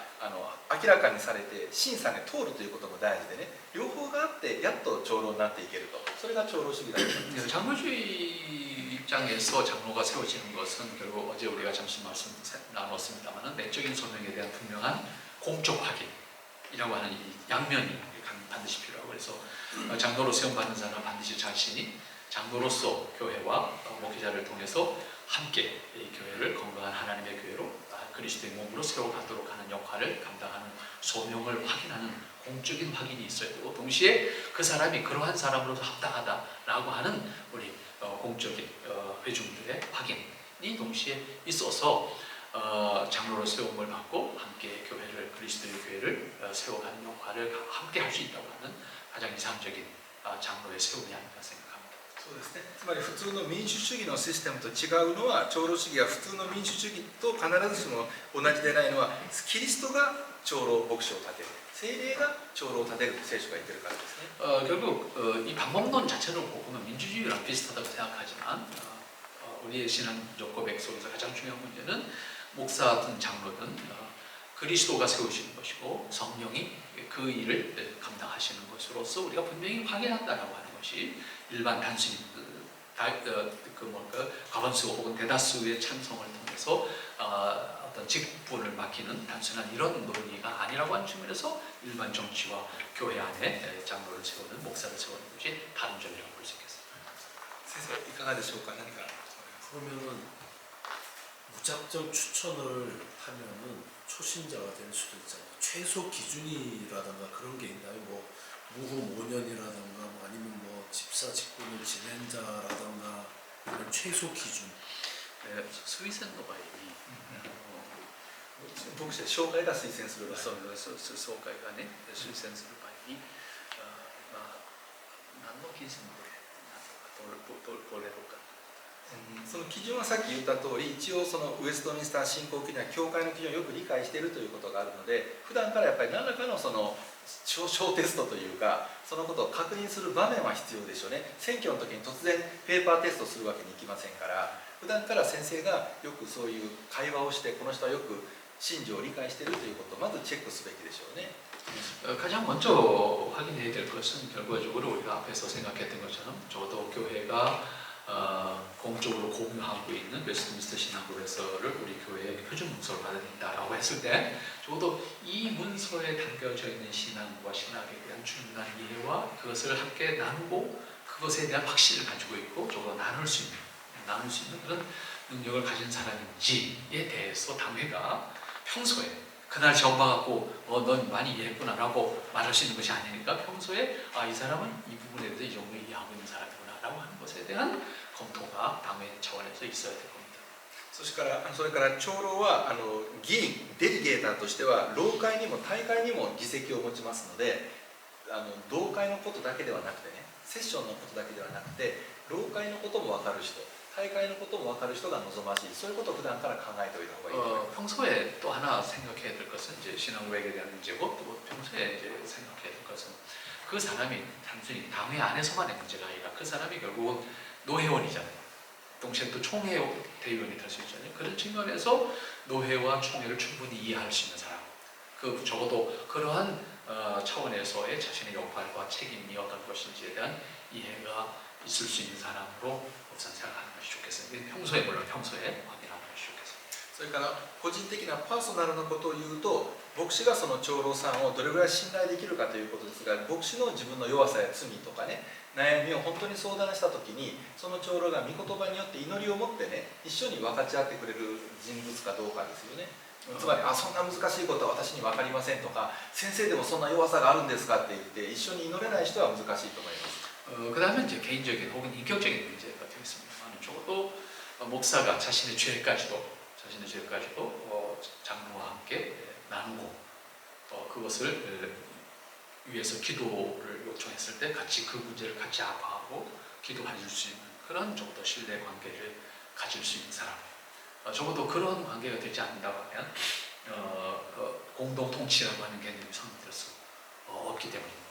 明らかにされて審査に通るということも大事でね、両方があってやっと長老になっていけると、それが長老主義だと思います。 장로주의 입장에서 장로가 세워지는 것은 결국 어제 우리가 잠시 말씀 나눴습니다만 내적인 소명에 대한 분명한 공적 확인이라고 하는 이 양면이 반드시 필요하고 그래서 장로로 세움받는 사람은 반드시 자신이 장로로서 교회와 목회자를 통해서 함께 이 교회를 건강한 하나님의 교회로 그리스도의 몸으로 세워가도록 하는 역할을 감당하는 소명을 확인하는 공적인 확인이 있어야 되고 동시에 그 사람이 그러한 사람으로서 합당하다라고 하는 우리 공적인 회중들의 확인이 동시에 있어서 장로로 세움을 받고 함께 교회를 그리스도의 교회를 세워가는 역할을 함께 할 수 있다고 하는 가장 이상적인 장로의 세움이 아닌가 생각합니다. そうですね、つまり普通の民主主義のシステムと違うのは長老主義が普通の民主主義と必ずしも同じでないのはキリストが長老牧師を立てる、聖霊が長老を立てると聖書が言ってるからですね。 결국 이 방법론 자체를 보면 민주주의랑 비슷하다고 생각하지만 우리의 신앙적 고백 속에서 가장 중요한 문제는 목사든 장로든 그리스도가 세우시는 것이고 성령이 그 일을 감당하시는 것으로서 우리가 분명히 확인한다라고 하는 것이 일반 단순히 과반수 혹은 대다수의 찬성을 통해서 어떤 직분을 맡기는 단순한 이런 논리가 아니라고 하는 측면에서 일반 정치와 교회 안에 장로를 세우는 목사를 세우는 것이 다른 점이라고 볼 수 있겠습니다. 先生いかがでしょうか。何か 그러면은 무작정 추천을 하면은 초신자가 될 수도 있잖아요. 최소 기준이라든가 그런 게 있나요? 뭐 무후 5년이라든가 뭐 아니면 뭐 집사 직분을 지낸 자라든가 이런 최소 기준. 推薦の場合に牧師は教会が推薦する場合、総会がね推薦する場合に何の基準でどれとかその基準はさっき言った通り、一応そのウェストミンスター信仰基準は教会の基準をよく理解しているということがあるので、普段からやっぱり何らかのその小テストというか、そのことを確認する場面は必要でしょうね。選挙の時に突然ペーパーテストするわけにいきませんから、普段から先生がよくそういう会話をして、この人はよく信条を理解しているということをまずチェックすべきでしょうね。 가장 먼저 확인해야 될 것은 결과적으로 우리가 앞에서 생각했던 것처럼 적어도 교회가 공적으로 공유하고 있는 웨스트민스터 신앙고백서를 우리 교회의 표준 문서로 받아들인다라고 했을 때 적어도 이 문서에 담겨져 있는 신앙과 신학에 대한 충분한 이해와 그것을 함께 나누고 그것에 대한 확신을 가지고 있고 적어도 나눌 수 있는 그런 능력을 가진 사람인지에 대해서 당회가 평소에 그날 처음 봐갖고 넌 많이 이해했구나라고 말할 수 있는 것이 아니니까 평소에 이 사람은 이 부분에 대해서 이 정도 이해하고 있는 사람이구나라고 하는 것에 대한 검토가 당회 차원에서 있어야 될 겁니다. それから長老は議員デリゲーターとしては老会にも大会にも議席を持ちますので、同会のことだけではなくてね、セッションのことだけではなくて老会のことも分かる人、大会のことも分かる人が望ましい、そういうことを普段から考えておいた方がいいと思います。 평소에 또 하나 생각해야 될 것은 이제 신앙고백에 대한 문제고 또 평소에 이제 생각해야 될 것은 그 사람이 단순히 당회 안에서만의 문제가 아니라 그 사람이 결국은 노회원이잖아요. 동시에 또 총회 대의원이 될 수 있잖아요. 그런 측면에서 노회와 총회를 충분히 이해할 수 있는 사람, 그 적어도 그러한 차원에서의 자신의 역할과 책임이 어떤 것인지에 대한 이해가 있을 수 있는 사람으로 우선 생각하는 것이 좋겠습니다. 물론 평소에 확인하는 것이 좋겠습니다. それから個人的なパーソナルなことを言うと、牧師がその長老さんをどれぐらい信頼できるかということですが、牧師の自分の弱さや罪とかね、悩みを本当に相談したときに、その長老が御言葉によって祈りを持ってね、一緒に分かち合ってくれる人物かどうかですよね。つまりそんな難しいことは私に分かりませんとか、先生でもそんな弱さがあるんですかって言って一緒に祈れない人は難しいと思います。 그 다음에 이제 개인적인 혹은 인격적인 문제가 되겠습니다. 적어도 목사가 자신의 죄까지도 장로와 함께 나누고 그것을 위해서 기도를 요청했을 때 같이 그 문제를 같이 아파하고 기도해 줄 수 있는 그런 적어도 신뢰 관계를 가질 수 있는 사람, 적어도 그런 관계가 되지 않는다고 하면 공동 통치라고 하는 개념이 성립될 수 없기 때문입니다.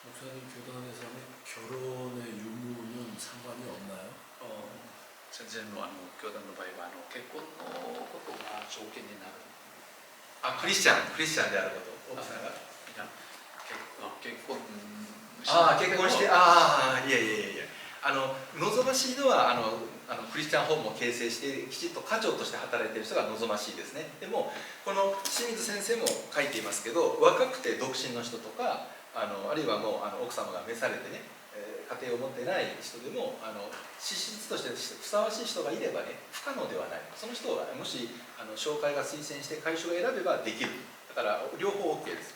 목사님 교단에서는 결혼의 유무는 상관이 없나요? 全然教団の場合は結婚のことが条件になる。クリスチャンであること、奥さんが結婚結婚して、いや望ましいのはクリスチャンホームを形成してきちっと家長として働いている人が望ましいですね。でもこの清水先生も書いていますけど、若くて独身の人とかあるいはもう奥様が召されてね、家庭を持ってない人でも資質としてふさわしい人がいればね、不可能ではない。その人はもし教会が推薦して会所が選べばできる。だから両方 OK です。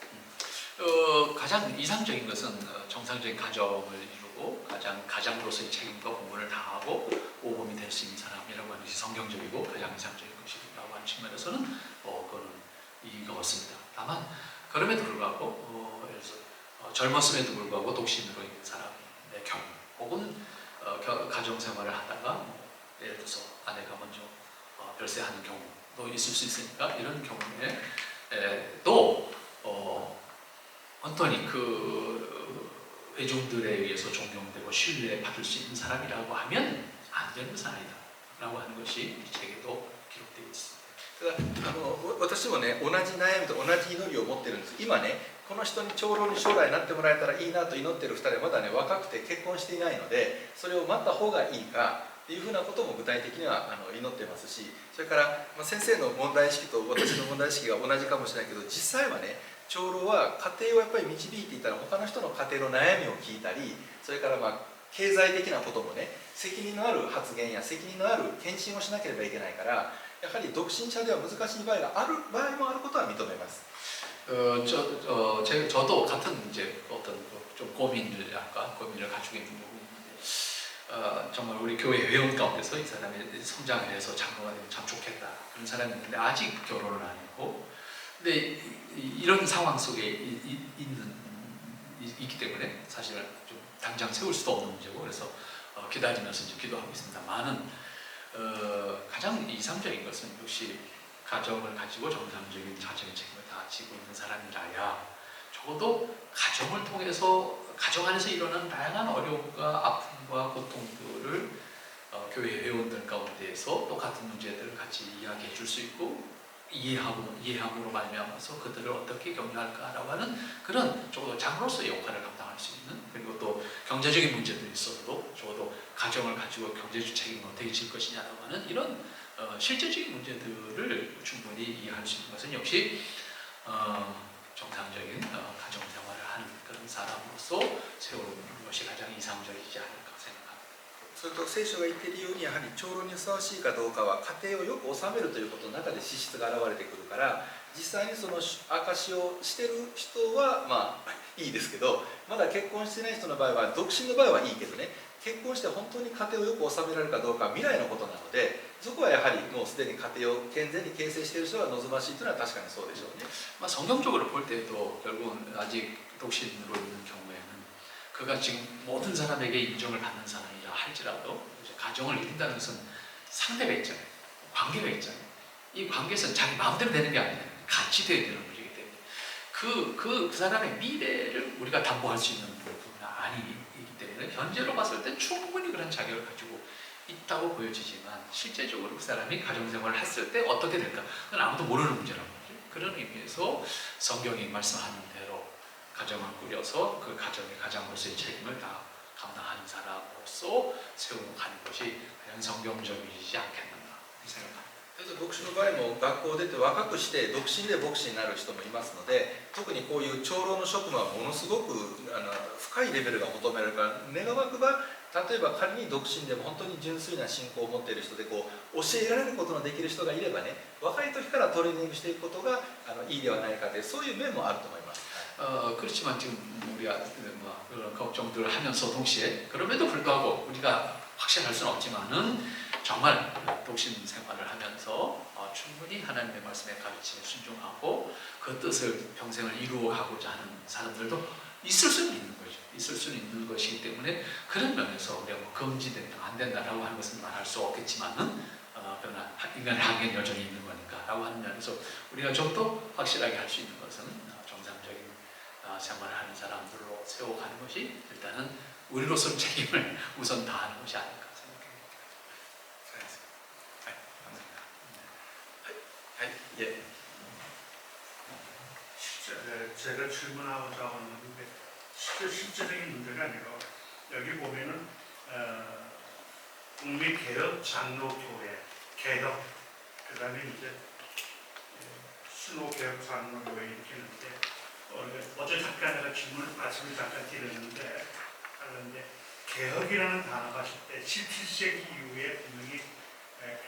가장 이상적인 것은 정상적인 가정을 이루고 가장으로서의 책임과 공헌을 다하고 모범이 될 수 있는 사람이라고 하는 것이 성경적이고 가장 이상적인 것이라고 하는 측면에서는 그거는 이의가 없습니다. 다만 그럼에도 불구하고 예를 들어서 젊었음에도 불구하고 독신으로 있는 사람의 경우 혹은 가정 생활을 하다가 예를 들어서 아내가 먼저 별세하는 경우도 있을 수 있으니까 이런 경우에 또 완전히 그 회중들에 의해서 존경되고 신뢰받을 수 있는 사람이라고 하면 안 되는 사람이다라고 하는 것이 이 책에도 기록되어 있습니다. 私もね、同じ悩みと同じ祈りを持ってるんです。今ね、この人に長老に将来なってもらえたらいいなと祈ってる2人はまだね、若くて結婚していないので、それを待った方がいいかっていうふうなことも具体的には祈ってますし、それから、先生の問題意識と私の問題意識が同じかもしれないけど、実際はね、長老は家庭をやっぱり導いていたら他の人の家庭の悩みを聞いたり、それから経済的なこともね、責任のある発言や責任のある献身をしなければいけないから、やはり独身者では難しい場合がある場合もあることは認めます。 저도 같은 이제 어떤 좀 고민을 가지고 있는 부분인데 정말 우리 교회 회원 가운데서 이 사람이 성장을 해서 장로가 되면 참 좋겠다 그런 사람이 있는데 아직 결혼을 안 했고, 근데 이런 상황 속에 있기 때문에 사실 좀 당장 세울 수도 없는 문제고, 그래서 기다리면서 이제 기도하고 있습니다. 많은 가장 이상적인 것은 역시 가정을 가지고 정상적인 자정의 책임을 다 지고 있는 사람이라야 적어도 가정을 통해서 가정 안에서 일어나는 다양한 어려움과 아픔과 고통들을 교회 회원들 가운데에서 똑같은 문제들을 같이 이야기해 줄 수 있고 이해함으로 말미암아서 그들을 어떻게 격려할까라고 하는 그런 적어도 장로서의 역할을 감당할 수 있는, 그리고 또 경제적인 문제도 있어도 적어도 가정을 가지고 경제적 책임을 어떻게 질 것이냐라고 하는 이런 실제적인 문제들을 충분히 이해할 수 있는 것은 역시 정상적인 가정 생활을 하는 그런 사람으로서 세우는 것이 가장 이상적이지 않을까 생각합니다. それと聖書が言っているようにやはり長老にふさわしいかどうかは家庭をよく治めるということの中で資質が現れてくるから実際にその証をしている人はまあいいですけどまだ結婚してない人の場合は独身の場合はいいけどね結婚して本当に家庭をよく治められるかどうかは未来のことなのでそこはやはりもうすでに家庭を健全に形成している人が望ましいというのは確かにそうでしょうね。 성경적으로 볼 때도 결국은 아직 독신으로 있는 경우에는 그가 지금 모든 사람에게 인정을 받는 사람이라 할지라도 이제 가정을 이룬다는 것은 상대가 있잖아요. 관계가 있잖아요. 이 관계에서는 자기 마음대로 되는 게 아니라 같이 되어야 되는 것이기 때문에 그 사람의 미래를 우리가 담보할 수 있는 부분은 아니기 때문에 현재로 봤을 때 충분히 그런 자격을 가지고 있다고 보여지지만 실제적으로 그 사람이 가정생활을 했을 때 어떻게 될까 그건 아무도 모르는 문제라는 거죠. 그런 의미에서 성경이 말씀하는 대로 가정을 꾸려서 그 가정의 가장으로서의 책임을 다 감당하는 사람으로서 세워가는 것이 과연 성경적이지 않겠는가 생각합니다. 牧師の場合も学校を出て若くして独身で牧師になる人もいますので特にこういう長老の職務はものすごく深いレベルが求められるから願わくば例えば仮に独身でも本当に純粋な信仰を持っている人でこう教えられることのできる人がいればね若い時からトレーニングしていくことがいいではないかというそういう面もあると思います。 그렇지만 지금 우리가 그런 걱정들을 하면서 동시에 그럼에도 불구하고 우리가 확신할 수는 없지만은 정말 독신 생활을 하면서 충분히 하나님의 말씀에 가르침에 순종하고 그 뜻을 평생을 이루어가고자 하는 사람들도 있을 수는 있는 거죠. 있을 수는 있는 것이기 때문에 그런 면에서 우리가 뭐 금지된다 안 된다라고 하는 것은 말할 수 없겠지만은 그러나 인간의 한계는 여전히 있는 거니까라고 하는 면에서 우리가 좀 더 확실하게 할 수 있는 것은 정상적인 생활을 하는 사람들로 세워가는 것이 일단은 우리로서는 책임을 우선 다하는 것이 아닐까 생각합니다. 감사합니다. 예. 제가 질문하고자 하는데 실제적인 문제가 아니라 여기 보면은 국민개혁 장로교회 개혁 그다음에 이제 신호개혁 장로교회 이렇게 있는데 어제 잠깐 내가 말씀을 잠깐 드렸는데 개혁이라는 단어가 있을 때 17세기 이후에 분명히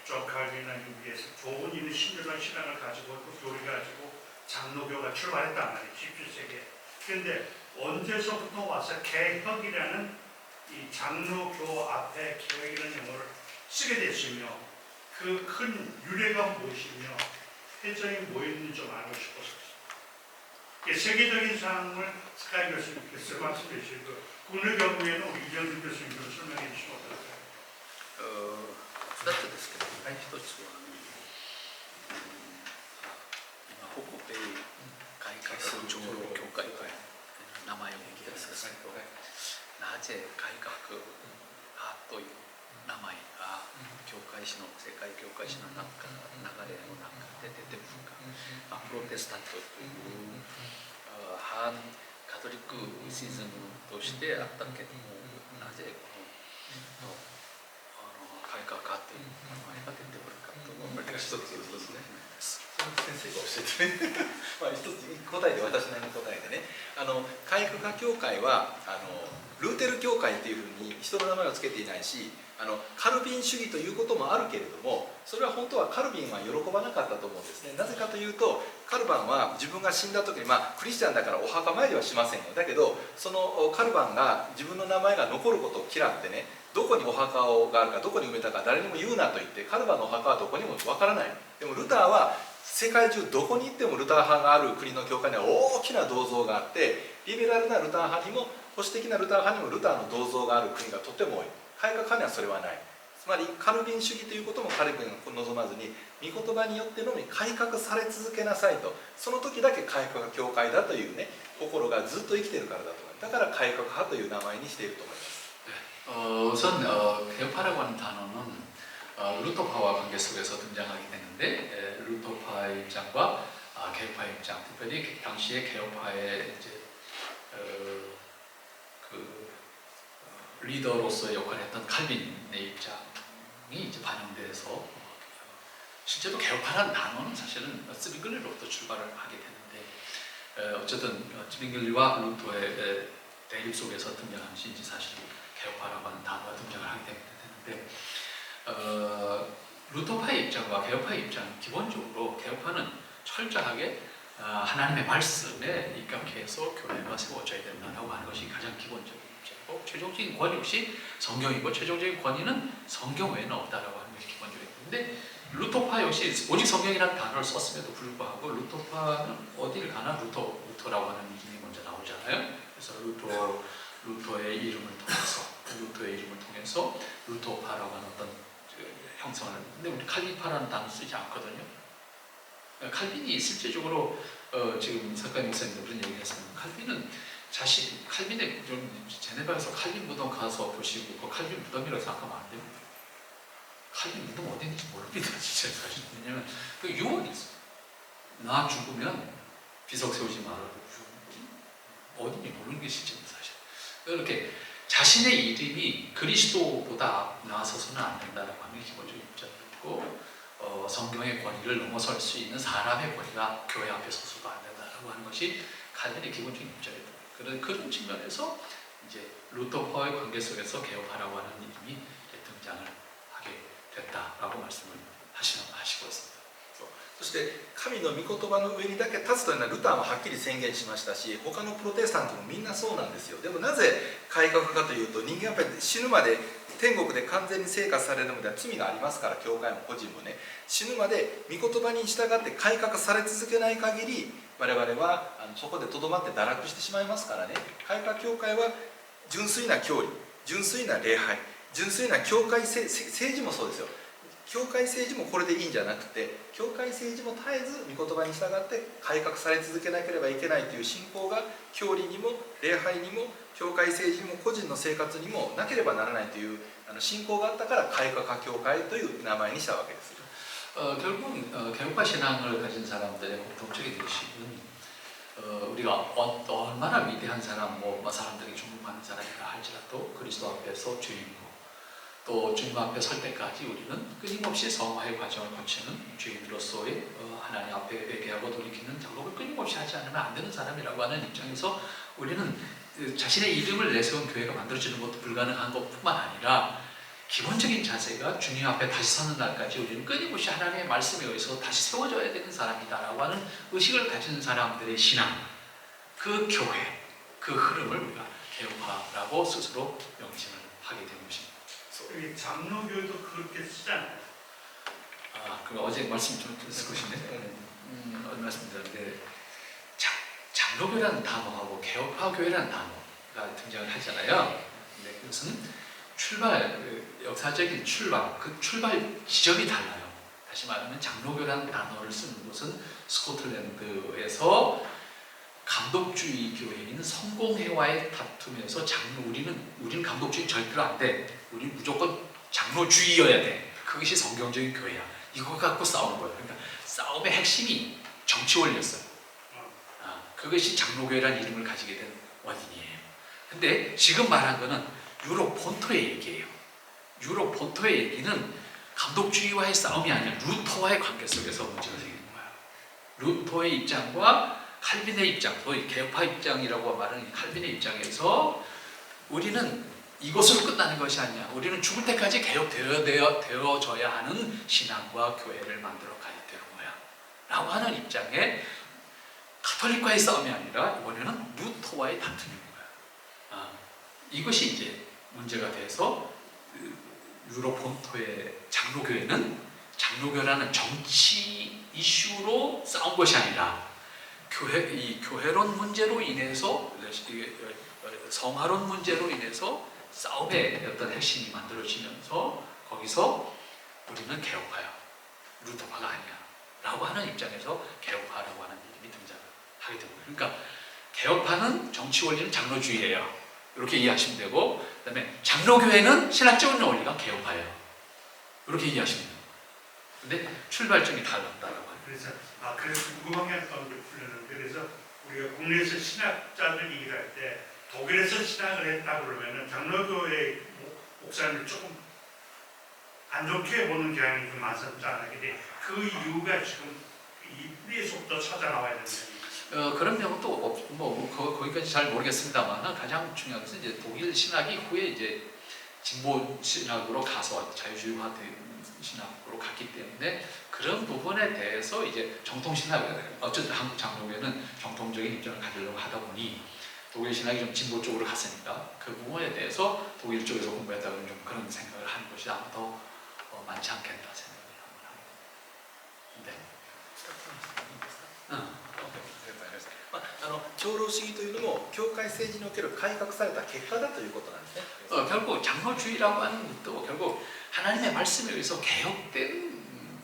존 칼빈이나 유비에서 좋은 있는 신유한 신앙을 가지고 그 교리 가지고 장로교가 출발했단 말이에요. 17세기에. 그런데 언제서부터 와서 개혁이라는 이 장로교 앞에 개혁이라는 용어를 쓰게 됐으며 그 큰 유래가 무엇이며 해전이 뭐였는지 좀 알고 싶었어요. 세계적인 상황을 스카이 교수님께서 말씀해 주시고 국내 경우에는 우리 이정준 교수님께서 설명해 주시면 어떨까요? 2つですけど、1つは今北米改革長老協会という名前を聞き出すなぜ改革派という名前が教会史の世界教会史の流れの中で出てくるか、プロテスタントという反カトリックシズムとしてあったけどもなぜこの改革派という名前が出てくるかと思います。一つですね。先生が教えてね一つ答えで私なりの答えでね改革派教会はルーテル教会というふうに人の名前を付けていないしカルビン主義ということもあるけれどもそれは本当はカルビンは喜ばなかったと思うんですね。なぜかというとカルバンは自分が死んだ時にクリスチャンだからお墓参りはしませんよ。だけどそのカルバンが自分の名前が残ることを嫌ってねどこにお墓があるかどこに埋めたか誰にも言うなと言ってカルバンのお墓はどこにもわからない。でもルターは世界中どこに行ってもルター派がある国の教会には大きな銅像があってリベラルなルター派にも保守的なルター派にもルターの銅像がある国がとても多い。改革派にはそれはない。つまりカルビン主義ということもカルビンが望まずに、御言葉によってのみ改革され続けなさいと、その時だけ改革教会だというね心がずっと生きているからだと思います。だから改革派という名前にしていると思います。 우선 개혁파라고 하는 단어는 루터파와 관계 속에서 등장하게 되는데 루터파의 입장과 개혁파의 입장, 특별히 당시의 개혁파의 이제 그 리더로서의 역할을 했던 칼빈의 입장이 이제 반영돼서 실제로 개혁파라는 단어는 사실은 스빙글리로부터 출발을 하게 되는데 어쨌든 스빙글리와 루터의 대립 속에서 등장한 것이 사실 개혁파라고 하는 단어가 등장을 하게 되는데 루터파의 입장과 개혁파의 입장은 기본적으로 개혁파는 철저하게 하나님의 말씀에 입각해서 교회가 세워져야 된다고 하는 것이 가장 기본적인 입장이고 최종적인 권위 역시 성경이고 최종적인 권위는 성경 외에는 없다라고 하는 것이 기본적인 건데 루터파 역시 오직 성경이라는 단어를 썼음에도 불구하고 루터파는 어디를 가나 루터라고 하는 이름이 먼저 나오잖아요. 그래서 루터의 이름을 통해서 루터파라고 하는 어떤 형성을 근데 우리 칼빈파라는 단어 쓰지 않거든요. 칼빈이 실제적으로 지금 석가인 목사님도 그런 얘기를 했습니다. 칼빈은 칼빈의 좀 제네바에서 칼빈 무덤 가서 보시고 그 칼빈 무덤이라고 생각하면 안 됩니다. 칼빈 무덤 어디 있는지 모릅니다. 진짜 사실. 왜냐면 그 유언이 있어요. 나 죽으면 비석 세우지 말라고 어딘지 모르는 게 실제입니다. 사실. 이렇게 자신의 이름이 그리스도보다 나서서는 안 된다라고 하는 게 기본적인 입장이고 성경의 권위를 넘어설 수 있는 사람의 권위가 교회 앞에 서서도 안 된다라고 하는 것이 칼빈의 기본적인 입장이다. 그런 측면에서 이제 루터파의 관계 속에서 개혁파라고 하는 이름이 등장을 하게 됐다라고 말씀을 하시고 있습니다. そして神の御言葉の上にだけ立つというのはルターもはっきり宣言しましたし、他のプロテスタントもみんなそうなんですよ。でもなぜ改革かというと、人間はやっぱり死ぬまで天国で完全に生活されるのでは罪がありますから、教会も個人もね、死ぬまで御言葉に従って改革され続けない限り我々はそこでとどまって堕落してしまいますからね。改革教会は純粋な教理、純粋な礼拝、純粋な教会政治もそうですよ。教会政治もこれでいいんじゃなくて、教会政治も絶えず御言葉に従って改革され続けなければいけないという信仰が教理にも礼拝にも教会政治にも個人の生活にもなければならないという信仰があったから改革派教会という名前にしたわけです。 결국은 개혁파 신앙을 가진 사람들의 공통적인 의식은 우리가 얼마나 위대한 사람, 사람들이 존경하는 사람이라 할지라도 그리스도 앞에서 죄인이고 또 주님 앞에 설 때까지 우리는 끊임없이 성화의 과정을 거치는 죄인으로서의 하나님 앞에 회개하고 돌이키는 작업을 끊임없이 하지 않으면 안 되는 사람이라고 하는 입장에서 우리는 자신의 이름을 내세운 교회가 만들어지는 것도 불가능한 것뿐만 아니라 기본적인 자세가 주님 앞에 다시 서는 날까지 우리는 끊임없이 하나님의 말씀에 의해서 다시 세워져야 되는 사람이다라고 하는 의식을 가진 사람들의 신앙, 그 교회, 그 흐름을 우리가 개혁파라고 스스로 명칭을 하게 된 것입니다. 여기 장로교도 그렇게 쓰잖아요. 그럼 어제 말씀 좀 듣고 싶네요. 어제 말씀드렸는데 장로교라는 단어하고 개혁파 교회라는 단어가 등장을 하잖아요. 근데 그것은 역사적인 그 출발 지점이 달라요. 다시 말하면 장로교라는 단어를 쓰는 곳은 스코틀랜드에서 감독주의 교회인 성공회와의 다툼에서 우리는 감독주의 절대로 안 돼. 우리는 무조건 장로주의여야 돼. 그것이 성경적인 교회야. 이거 갖고 싸우는 거예요. 그러니까 싸움의 핵심이 정치 원리였어요. 그것이 장로교회라는 이름을 가지게 된 원인이에요. 근데 지금 말한 거는 유럽 본토의 얘기예요. 유럽 본토의 얘기는 감독주의와의 싸움이 아니라 루터와의 관계 속에서 문제가 생기는 거예요. 루터의 입장과 칼빈의 입장, 소위 개혁파 입장이라고 말하는 칼빈의 입장에서 우리는 이것으로 끝나는 것이 아니야. 우리는 죽을 때까지 개혁되어져야 하는 신앙과 교회를 만들어 가야 되는 거야. 라고 하는 입장에 가톨릭과의 싸움이 아니라 이번에는 루터와의 다툼인 거야. 이것이 이제 문제가 돼서 유럽 본토의 장로교라는 정치 이슈로 싸운 것이 아니라 이 교회론 문제로 인해서 성화론 문제로 인해서 싸움의 어떤 핵심이 만들어지면서 거기서 우리는 개혁파야, 루터파가 아니야 라고 하는 입장에서 개혁파라고 하는 이름이 등장하게 됩니다. 그러니까 개혁파는 정치 원리는 장로주의예요. 이렇게 이해하시면 되고, 그 다음에 장로교회는 신학적인 원리가 개혁파예요. 이렇게 이해하시면 돼요. 근데 출발점이 달랐다라고 합니다. 그래서 궁금한 게 하나 풀려는, 그래서 우리가 국내에서 신학자들 얘기를 할 때 독일에서 신학을 했다 그러면은 장로교회 목사님을 조금 안 좋게 보는 경향이 좀 많았잖아요. 근데 그 이유가 지금 이에서부터 찾아 나와야 되는 그런 경우도 거기까지 잘 모르겠습니다만, 가장 중요한 것은 이제 독일 신학이 후에 이제 진보 신학으로 가서 자유주의화 신학으로 갔기 때문에 그런 부분에 대해서 이제 정통 신학, 어쨌든 한국 장로교회는 정통적인 입장을 가지려고 하다 보니 독일 신학이 좀 진보 쪽으로 갔으니까 그 부분에 대해서 독일 쪽에서 공부했다 그러면 좀 그런 생각을 하는 것이 아마 더 많지 않겠다 생각을 합니다. 네. 長老主義というのも教会政治における改革された結果だということなんですね。 결국 장로주의라고 하는 것도 결국 하나님의 말씀에 의해서 개혁된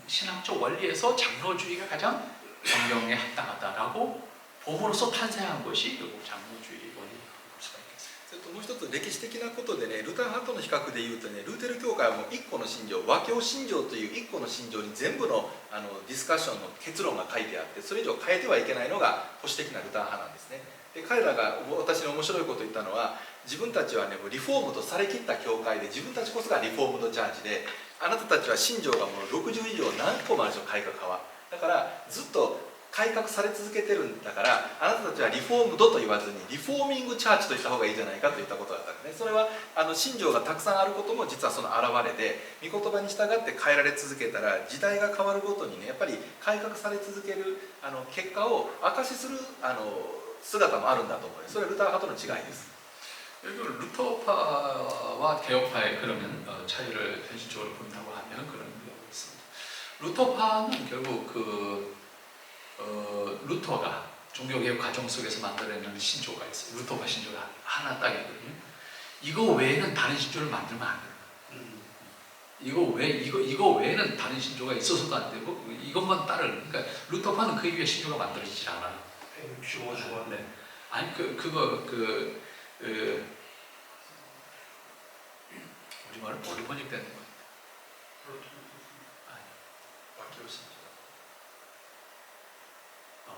신학적 원리에서 장로주의가 가장 성경에 합당하다라고 봄으로써 탄생한 것이 결국 장로주의 원리라고 볼 수가 있겠습니다. それともう一つ歴史的なことでね、ルター派との比較でいうとね、ルーテル教会はもう一個の信条、和教信条という一個の信条に全部のディスカッションの結論が書いてあって、それ以上変えてはいけないのが保守的なルター派なんですね。で彼らが私に面白いことを言ったのは、自分たちはね、もうリフォームとされきった教会で、自分たちこそがリフォームドチャーチで、あなたたちは信条がもう60以上何個もあるでしょ、改革派は。だからずっと改革され続けてるんだから、あなたたちはリフォームドと言わずにリフォーミングチャーチと言った方がいいじゃないかといったことだったんですね。それは信条がたくさんあることも実はその表れで、御言葉に従って変えられ続けたら、時代が変わるごとにね、やっぱり改革され続ける結果を証しする姿もあるんだと思う。それはルター派との違いです。 결국 루터파와 개혁파의 그러면 차이를 현실적으로 본다고 하면 그런 의미가 있습니다. 루터파는 결국 루터가 종교개혁 과정 속에서 만들어낸 신조가 있어요. 루터파 신조가 하나 딱 있거든요. 이거 외에는 다른 신조를 만들면 안 돼요. 이거 외에는 다른 신조가 있어서도 안 되고 이것만 따르는. 그러니까 루터파는 그 이후에 신조가 만들어지지 않아요. 165조. 네. 아니 우리말로 뭐로 번역되는 거예요?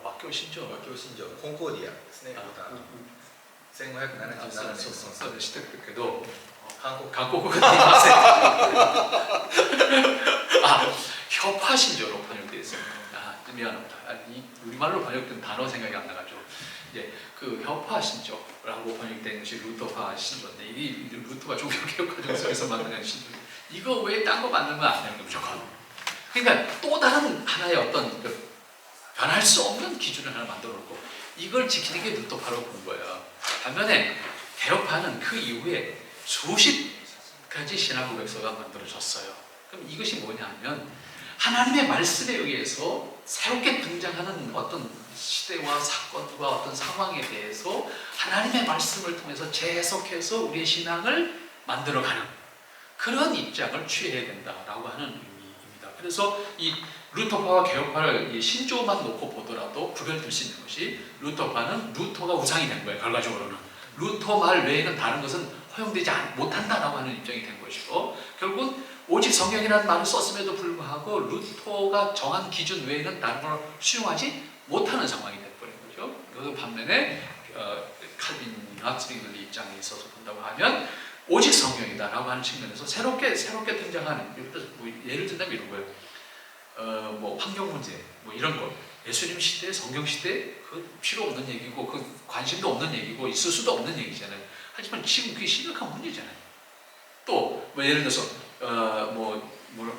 왁교 신조. 和教信条コンコーディアですね。ルターの1577年。そうでしたけど、韓国 한국어가 되지 협화 신조로 번역되어 있습니다. 미안합니다. 이 우리말로 번역된 단어 생각이 안 나가지고 이제 그 협화 신조라고 번역된 것이 루터파 신조인데, 이 루터가 종교개혁 과정 속에서 만든 신조. 이거 외에 딴 거 만들면 안 되는 거죠, 무조건. 그러니까 또 다른 하나의 어떤 변할 수 없는 기준을 하나 만들어 놓고 이걸 지키는 게 루터파라고 본 거예요. 반면에 개혁파는 그 이후에 수십 가지 신학 고백서가 만들어졌어요. 그럼 이것이 뭐냐면 하나님의 말씀에 의해서 새롭게 등장하는 어떤 시대와 사건과 어떤 상황에 대해서 하나님의 말씀을 통해서 재해석해서 우리의 신앙을 만들어가는 그런 입장을 취해야 된다라고 하는 의미입니다. 그래서 이 루터파와 개혁파를 이 신조만 놓고 보더라도 구별될 수 있는 것이, 루터파는 루터가 우상이 된 거예요. 결과적으로는 루터 말 외에는 다른 것은 허용되지 못한다라고 하는 입장이 된 것이고, 결국은 오직 성경이라는 말을 썼음에도 불구하고 루터가 정한 기준 외에는 다른 걸 수용하지 못하는 상황이 돼버린 거죠. 그 반면에 칼빈이나 스윙글리 입장에 있어서 본다고 하면 오직 성경이다라고 하는 측면에서 새롭게 등장하는, 예를 들면 이런 거예요. 뭐 환경 문제, 뭐 이런 거, 예수님 시대, 성경 시대 그 필요 없는 얘기고 그 관심도 없는 얘기고 있을 수도 없는 얘기잖아요. 하지만 지금 그게 심각한 문제잖아요. 또 뭐 예를 들어서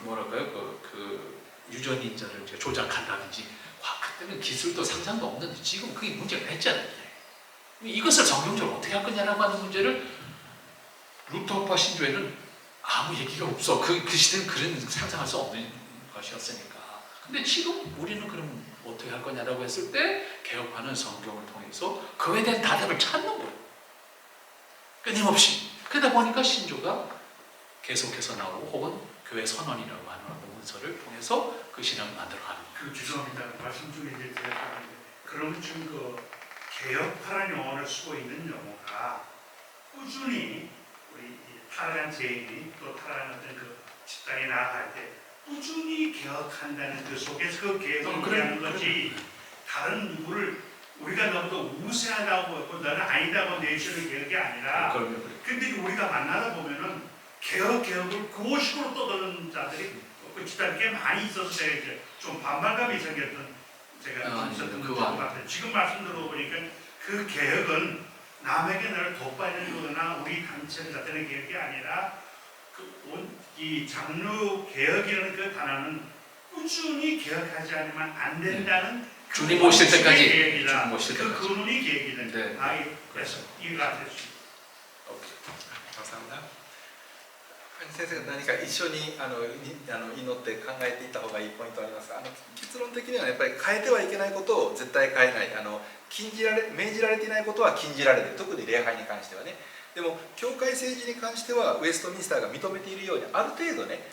뭐랄까요, 그 유전인자를 조작한다든지, 그때는 기술도 상상도 없는데 지금 그게 문제가 됐잖아요. 이것을 성경적으로 어떻게 할 거냐라고 하는 문제를 루터파 신조에는 아무 얘기가 없어. 그 시대는 그런 상상할 수 없는 것이었으니까. 근데 지금 우리는 그럼 어떻게 할 거냐라고 했을 때 개혁파는 성경을 통해서 그에 대한 답을 찾는 거예요. 끊임없이. 그러다 보니까 신조가 계속해서 나오고 혹은 교회 선언이라고 하는 어떤 문서를 통해서 그 신앙을 만들어가는 거예요. 그 죄송합니다. 말씀 중에 이제 드렸는데 그러면 지금 그 개혁파란 용어를 쓰고 있는 용어가 꾸준히 우리 이 타락한 죄인이 또 타락한 어떤 그 집단에 나아갈 때 꾸준히 개혁한다는 그 속에서 그 개혁을 의미하는 거지 다른 누구를 우리가 너무도 우세하다고 하고 너는 아니다고 내시는 개혁이 아니라 근데 우리가 만나다 보면은 개혁을 그것식으로 떠드는 자들이 그 집단 꽤 많이 있어서 제가 이제 좀 반발감이 생겼던 제가 있었던 것 같아요. 지금 말씀 들어보니까 그 개혁은 남에게 나를 돋바이는 거나 우리 단체를 자체는 개혁이 아니라 이 장로 개혁이라는 그 단어는 꾸준히 개혁하지 않으면 안 된다는 주님 오실 때까지 계획이다. 주님 오실 그 때까지. 근원이 계획이다. 네. 그래서 이해가 됐습니다. 오케이. 감사합니다. 先生が何か一緒に祈って考えていった方がいいポイントありますか？結論的にはやっぱり変えてはいけないことを絶対変えない、命じられていないことは禁じられている、特に礼拝に関してはね。でも教会政治に関してはウェストミンスターが認めているようにある程度ね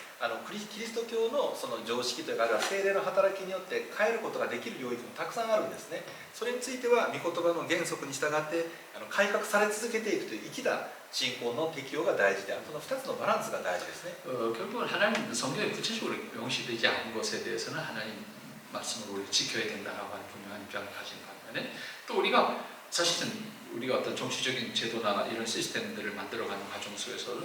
キリスト教のその常識というかあるいは聖霊の働きによって変えることができる領域もたくさんあるんですね。それについては御言葉の原則に従って改革され続けていくという生きた信仰の適用が大事である。その2つのバランスが大事ですね。 결국은 하나님 성경에 구체적으로 명시되지 않은 것에 대해서는 하나님 말씀을 우리 지켜야 된다라고 하는 분명한 입장을 가진 반면에 또 우리가 사실은 우리가 어떤 정치적인 제도나 이런 시스템들을 만들어가는 과정 속에서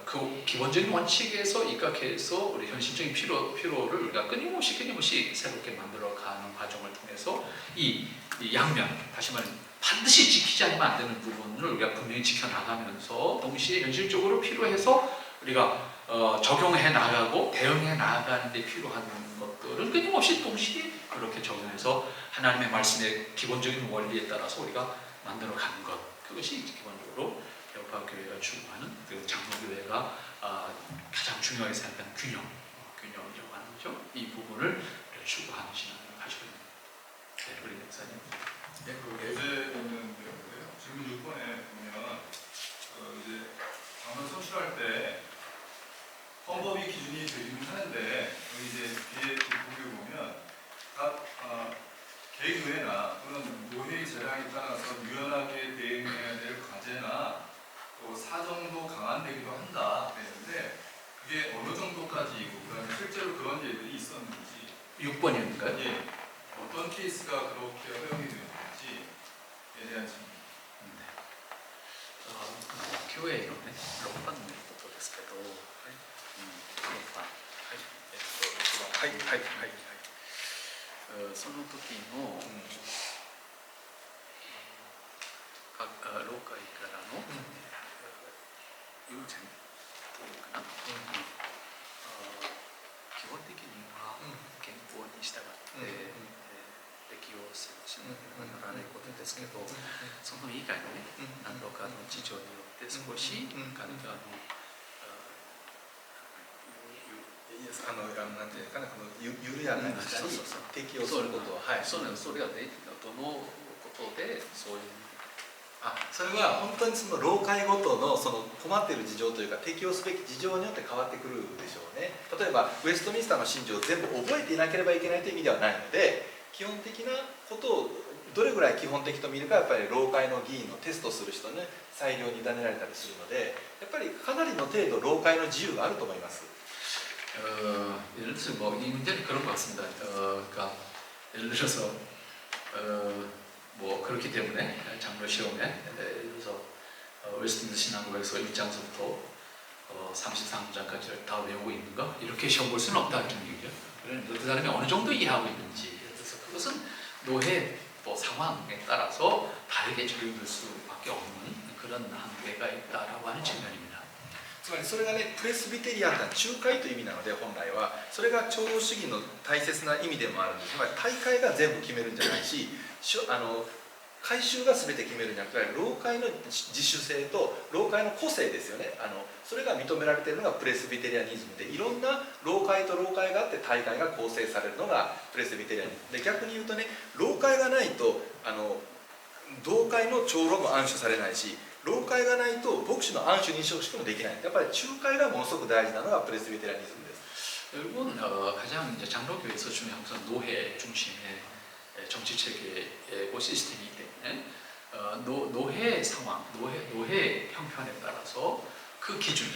그 기본적인 원칙에서 입각해서 우리 현실적인 필요를 우리가 끊임없이 새롭게 만들어가는 과정을 통해서 이 양면, 다시 말하면 반드시 지키지 않으면 안 되는 부분을 우리가 분명히 지켜나가면서 동시에 현실적으로 필요해서 우리가 적용해 나가고 대응해 나가는 데 필요한 것들은 끊임없이 동시에 그렇게 적용해서 하나님의 말씀의 기본적인 원리에 따라서 우리가 만들어가는 것, 그것이 기본적으로 개혁파 교회가 추구하는 그 장로교회가 가장 중요하게 생각하는 균형이라고 하는 거죠. 이 부분을 추구하는 신앙을 가지고 있는 우리 목사님. 네, 그 예제 보는 내용인데요. 지금 6번에 보면 이제 장로 선출할 때 헌법이 기준이 되긴 하는데 여기 이제 뒤에 부분에 보면 각 개교회나 또는 노회의 재량에 따라서 유연하게 대응해야 될 과제나 또 사정도 강화되기도 한다 그랬는데 그게 어느 정도까지이고 그다음에 실제로 그런 예들이 있었는지 6번이니까요. 예, 어떤 케이스가 그렇게 허용이 되는지에 대한 질문. 教営のね、6番のことですけど、6番、はいはいはいその時の、老会からの、友禅というかな、基本的には憲法に従って適用しなければならないことですけど、その以外のね、何らかの事情によって少しなんていうかな、この緩やかに適用することは、はい、それがね、どのことでそういうそれは本当にその老会ごとのその困っている事情というか適用すべき事情によって変わってくるでしょうね。例えばウェストミンスターの信条を全部覚えていなければいけないという意味ではないので、基本的なことをどれぐらい基本的と見るか、やっぱり老会の議員のテストする人に裁量に委ねられたりするので、やっぱりかなりの程度老会の自由があると思います。 예를 들어서 이 문제는 그런 것 같습니다. 그러니까 예를 들어서 그렇기 때문에 장로 시험에 예를 들어서 웨스트민스 신앙고에서 1장서부터 33장까지를 다 외우고 있는가 이렇게 시험 볼 수는 없다는 얘기죠. 그러니까 그 사람이 어느 정도 이해하고 있는지, 그래서 그것은 노회 또 상황에 따라서 다르게 적용될 수밖에 없는 그런 한계가 있다라고 하는 측면입니다. つまりそれがね、プレスビテリアンが仲介という意味なので、本来はそれが長老主義の大切な意味でもあるんです。つまり大会が全部決めるんじゃないし、改宗が全て決めるんじゃなくて、老会の自主性と老会の個性ですよね。それが認められているのがプレスビテリアニズムで、いろんな老会と老会があって大会が構成されるのがプレスビテリアニズムで、逆に言うとね、老会がないと同会の長老も安守されないし、老会がないと牧師の安守認証式もできない。やっぱり仲介がものすごく大事なのがプレスビテラニズムです。 결국은 가장 이제 장로교에서 중요한 것은 노회 중심의 정치 체계고 시스템이기 때문에 노회 상황, 노회 형편에 따라서 그 기준을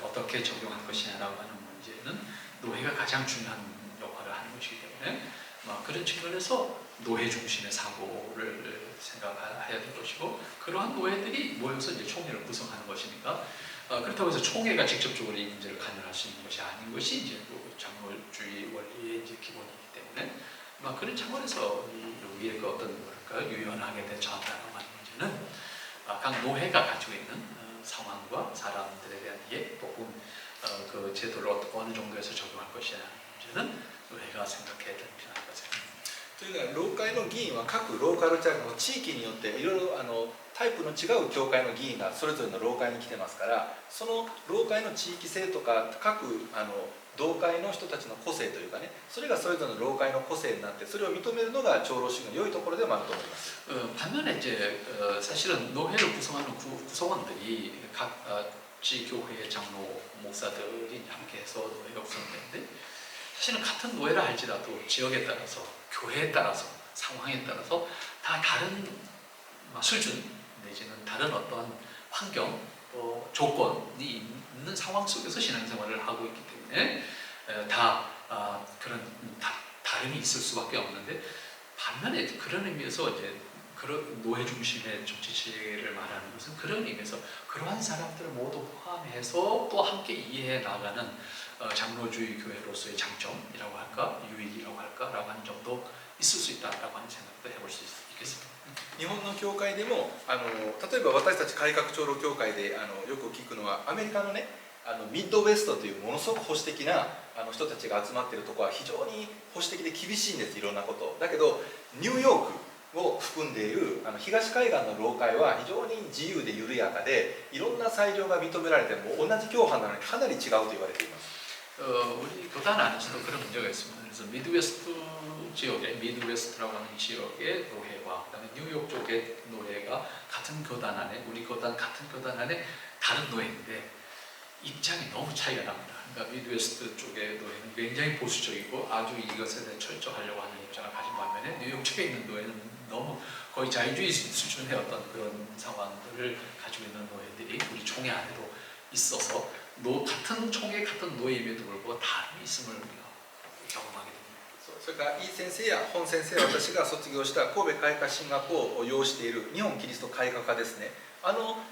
어떻게 적용할 것이냐라고 하는 문제는 노회가 가장 중요한 역할을 하는 것이기 때문에 그런 측면에서 노회 중심의 사고를 생각해야 될 것이고, 그러한 노회들이 모여서 이제 총회를 구성하는 것이니까 그렇다고 해서 총회가 직접적으로 이 문제를 관여할 수 있는 것이 아닌 것이 이제 장로주의 원리의 이제 기본이기 때문에 그런 차원에서 여기에 그 어떤 뭐랄까 유연하게 대처한다는 문제는 각 노회가 가지고 있는 상황과 사람들에 대한 이해 또는 그 제도를 어느 정도에서 적용할 것이냐는 문제는 노회가 생각해야 될 필요한 것입니다. というのは老会の議員は各ローカルチャーの地域によっていろいろタイプの違う教会の議員がそれぞれの老会に来てますから、その老会の地域性とか各同会の人たちの個性というかね、それがそれぞれの老会の個性になってそれを認めるのが長老主義の良いところでもあると思います。 반면에 이제 사실은 노회를 구성하는 구성원들이 각 지교회의 장로 목사들이 함께해서 노회가 구성되는데, 사실은 같은 노회라 할지라도 지역에 따라서 교회에 따라서 상황에 따라서 다 다른 수준 내지는 다른 어떠한 환경 또 조건이 있는 상황 속에서 신앙생활을 하고 있기 때문에 그런 다름이 있을 수밖에 없는데, 반면에 그런 의미에서 이제 그런 노예 중심의 정치 체계를 말하는 것은 그런 의미에서 그러한 사람들을 모두 포함해서 또 함께 이해해 나가는 장로주의 교회로서의 장점이라고 할까, 유익이라고 할까라고 하는 점도 있을 수 있다라고 하는 생각도 해볼 수 있겠습니다. 日本の教会でも例えば私たち改革長老教会でよく聞くのは、アメリカのねミッドウェストというものすごく保守的な人たちが集まっているところは非常に保守的で厳しいんです、いろんなこと。だけどニューヨークを含んでいる東海岸の老会は非常に自由で緩やかで、いろんな裁量が認められても同じ教派なのにかなり違うと言われています。 우리 교단 안에서도 그런 문제가 있습니다. 그래서 미드웨스트 지역의 미드웨스트라고 하는 지역의 노회와 그다음에 뉴욕 쪽의 노회가 같은 교단 안에, 우리 교단 같은 교단 안에 다른 노회인데 입장이 너무 차이가 납니다. 그러니까 미드웨스트 쪽의 노회는 굉장히 보수적이고 아주 이것에 대해 철저하려고 하는 입장을 가진 반면에 뉴욕 쪽에 있는 노회는 너무 거의 자유주의 수준의 어떤 그런 상황들을 가지고 있는 노회들이 우리 총회 안에도 있어서 같은 총회 같은 노예임에도 불구하고 다름이 있음을 우리가 경험하게 됩니다. それからイ先生や本先生は私が卒業した神戸改革神学校を擁している日本キリスト改革派ですね。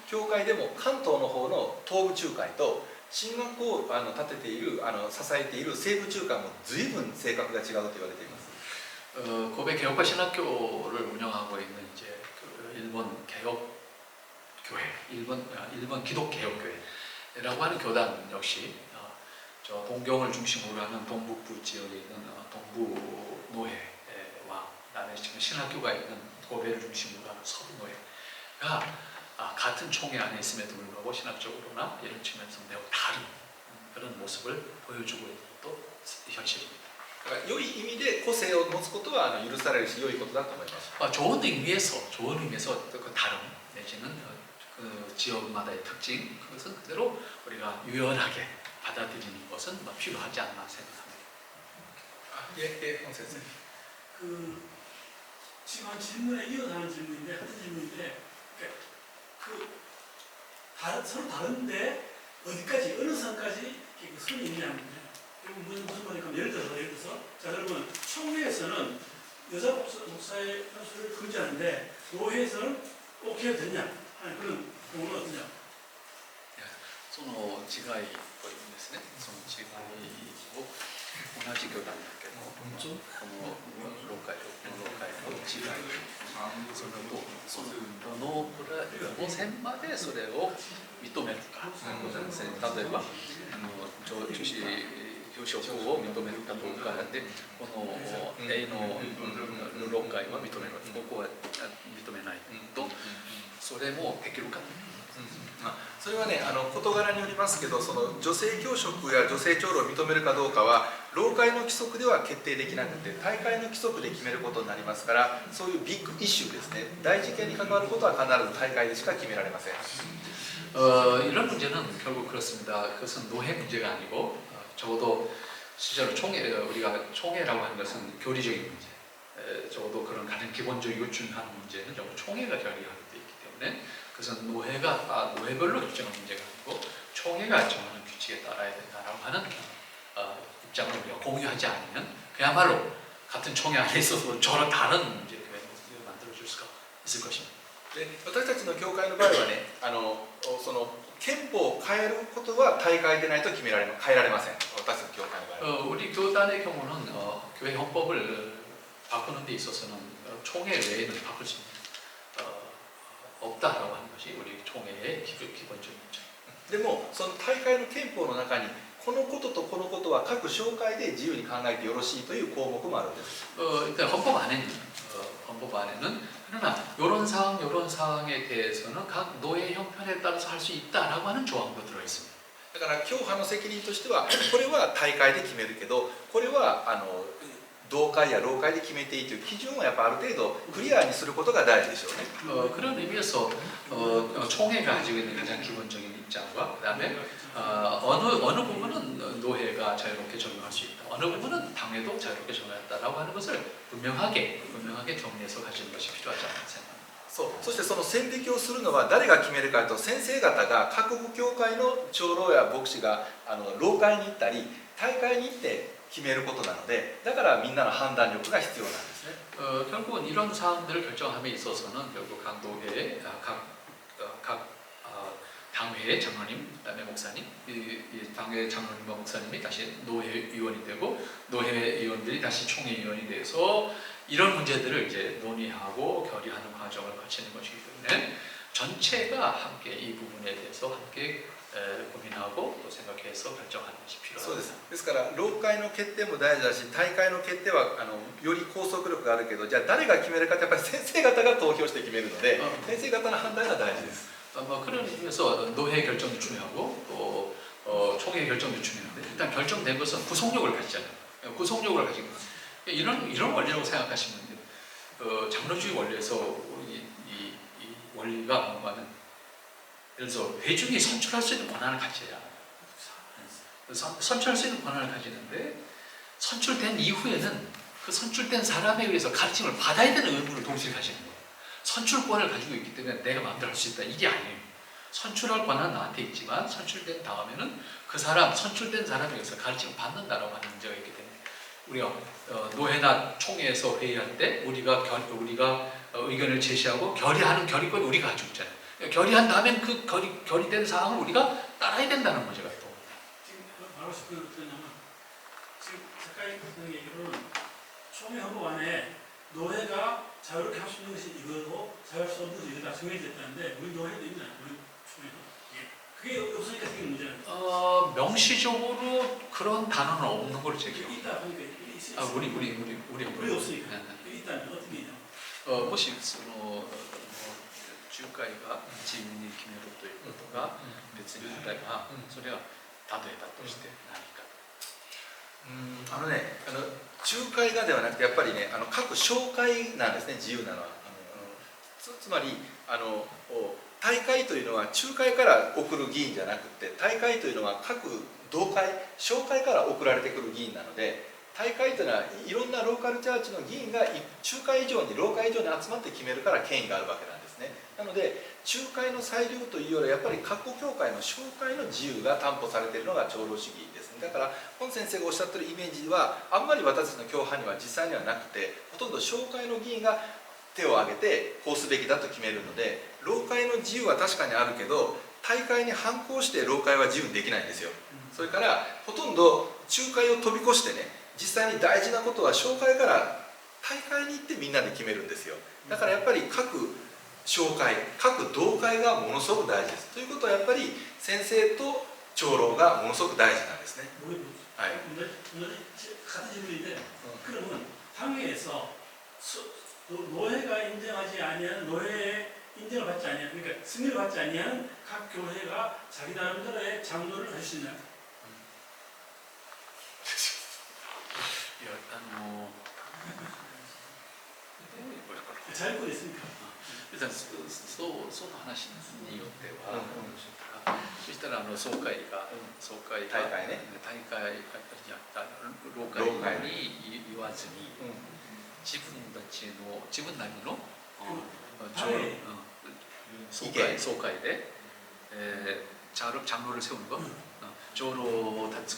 教会でも関東の方の東部中会と神学校を立てている支えている西部中会も随分性格が違うと言われています。 고베 개혁과 신학교를 운영하고 있는 이제 그 일본 개혁 교회, 일본 기독 개혁 교회라고 하는 교단 역시 저 동경을 중심으로 하는 동북부 지역에 있는 동부 노회와 그다음에 지금 신학교가 있는 고베를 중심으로 하는 서부 노회가 같은 총회 안에 있음에도 불구하고 신학적으로나 이런 측면에서 매우 다른 그런 모습을 보여주고 있는 것도 현실입니다. 良い意味で個性を持つことは許されるし良いことだと思います。 좋은 의미에서 그 다름 내지는 그 지역마다의 특징, 그것은 그대로 우리가 유연하게 받아들이는 것은 필요하지 않나 생각합니다. 홍先生. 지금 질문에 이어서 하는 질문인데, 같은 질문인데, 서로 다른데 어디까지, 어느 선까지 선이 있냐면, 무슨 말이냐면 예를 들어서 자 그러면 총회에서는 여자 목사의 현수를 금지하는데 노회에서는 꼭 해도 되냐? 그런 경우는 어떠냐? その違いというんですね。その違いを同じ教団だけど、この老会の違い、どの線までそれを認めるかということですね。例えば女子教職を認めるかどうかで、この A の6回は認める、ここは認めないと、それもできるか。それはね、事柄によりますけど、その女性教職や女性長老を認めるかどうかは労会の規則では決定できなくて、大会の規則で決めることになりますから、そういうビッグイシューですね、大事件に関わることは必ず大会でしか決められません。 이런 문제는 결국 그렇습니다. 그것은 노예 문제가 아니고 적어도 실제로 우리가 총회라고 하는 것은 교리적인 문제, 적어도 그런 가장 기본적이고 중요한 문제는 적어도 총회가 결의하게 되어 있기 때문에 그것은 노예별로 결정하는 문제가 아니고 총회가 정하는 규칙에 따라야 된다라고 하는 입장을 우리가 공유하지 않으면 그야말로 같은 총회 안에 있어서 저런 다른 문제를 만들어줄 수가 있을 것입니다. で私たちの教会の場合はね、その憲法を変えることは大会でないと変えられません。私たちの教会の場合は。 우리 교단의 경우는 교회 헌법을 바꾸는 데 있어서는 총회 외에는 바꿀 수 없다라고 하는 것이 우리 총회의 기본적인 문제. でもその大会の憲法の中にこのこととこのことは各省会で自由に考えてよろしいという項目もあるんです。 일단 헌법 안에는 그러나 이런 사항에 대해서는 각 노예 형편에 따라서 할 수 있다라고 하는 조항도 들어 있습니다. だから教派の責任としてはこれは大会で決めるけど、これは同会や労会で決めていいという基準をやっぱある程度クリアにすることが大事でしょうね。 그런 의미에서 총회가 가지고 있는 가장 기본적인 입장과 그다음에 어느 부분은 노회가 자유롭게 적용할 수 있다, 어느 부분은 당회도 자유롭게 적용했다라고 하는 것을 분명하게 정리해서 가지는 것이 필요하지 않나 생각합니다. そしてその線引きをするのは誰が決めるかと、先生方が各部教会の長老や牧師が労会に行ったり大会に行って決めることなので、だからみんなの判断力が必要なんですね。 결국은 이런 사항들을 결정함에 있어서는 결국 각 노회, 각 당회의 장로님, 그다음에 목사님, 이 당회 장로님과 목사님이 다시 노회위원이 되고 노회위원들이 다시 총회위원이 돼서 이런 문제들을 이제 논의하고 결의하는 과정을 거치는 것이기 때문에 전체가 함께 이 부분에 대해서 함께 고민하고 또 생각해서 결정하는 것이 そうで 필요합니다. す。ですから労会の決定も大事だし、大会の決定はより拘束力があるけど、じゃあ誰が決めるかってやっぱり先生方が投票して決めるので、先生方の判断が大事です。 그런 의미에서 노회 결정도 중요하고 또 총회 결정도 중요한데 일단 결정된 것은 구속력을 가지잖아요. 구속력을 가지고 이런 원리라고 생각하시면 돼요. 장로주의 원리에서 이 원리가 뭔가는 예를 들어서 회중이 선출할 수 있는 권한을 가져야 선출할 수 있는 권한을 가지는데 선출된 이후에는 그 선출된 사람에 의해서 가르침을 받아야 되는 의무를 동시에 가지는 거예요. 선출권을 가지고 있기 때문에 내가 마음대로 할 수 있다, 이게 아니에요. 선출할 권한은 나한테 있지만 선출된 다음에는 그 사람, 선출된 사람에 의해서 가르침을 받는다라고 하는 문제가 있기 때문에 우리가 노회나 총회에서 회의할 때 우리가 의견을 제시하고 결의하는 결의권을 우리가 가지고 있잖아요. 결의한 다음엔 그 결의된 사항을 우리가 따라야 된다는 문제가 또. 지금 바로 그러냐면 지금 작가님 같은 얘기로는 총회 헌법 안에 노회가 자유롭게 할 수 있는 것이 이거고 자유할 수 없는 것이 이거 다 정해졌다는데 우리 노회도 있나요? 우리 총회도? 그게 없으니까 생긴 문제는. 명시적으로 그런 단어는 없는 걸로 제 기억. 있다 보니까 있어요. 우리 없으니까. 네. 있다면 어떻게 있냐? もしその仲介が自由に決めるということが別に問題がそれは例えばとして何か。仲介がではなくてやっぱりね、各省会なんですね、自由なのは。つまり大会というのは仲介から送る議員じゃなくて、大会というのは各同会省会から送られてくる議員なので、大会というのはいろんなローカルチャーチの議員が仲介以上に労会以上に集まって決めるから権威があるわけなんですね。なので仲介の裁量というよりはやっぱり各教会の紹介の自由が担保されているのが長老主義ですね。だから本先生がおっしゃってるイメージはあんまり私たちの教派には実際にはなくて、ほとんど紹介の議員が手を挙げてこうすべきだと決めるので、労会の自由は確かにあるけど大会に反抗して労会は自由にできないんですよ。それからほとんど仲介を飛び越してね、実際に大事なことは紹介から大会に行ってみんなで決めるんですよ。だからやっぱり各紹介、各同会がものすごく大事です。ということはやっぱり先生と長老がものすごく大事なんですね。はい、 같은 질문인데 그러면 당회에서 노회가 인정하지 아니하는 노회의 인정을 받지 아니하는 그러니까 승인을 받지 아니하는 각 교회가 자기 나름대로의 장로를 할 수 있나요? いや자유권이 있으니까. 일단その話によっては、うんそしたら総会が大会ね大会いや老会に言わずに、自分たちの自分なりの、総会で、장로를 세우는 거, 장로立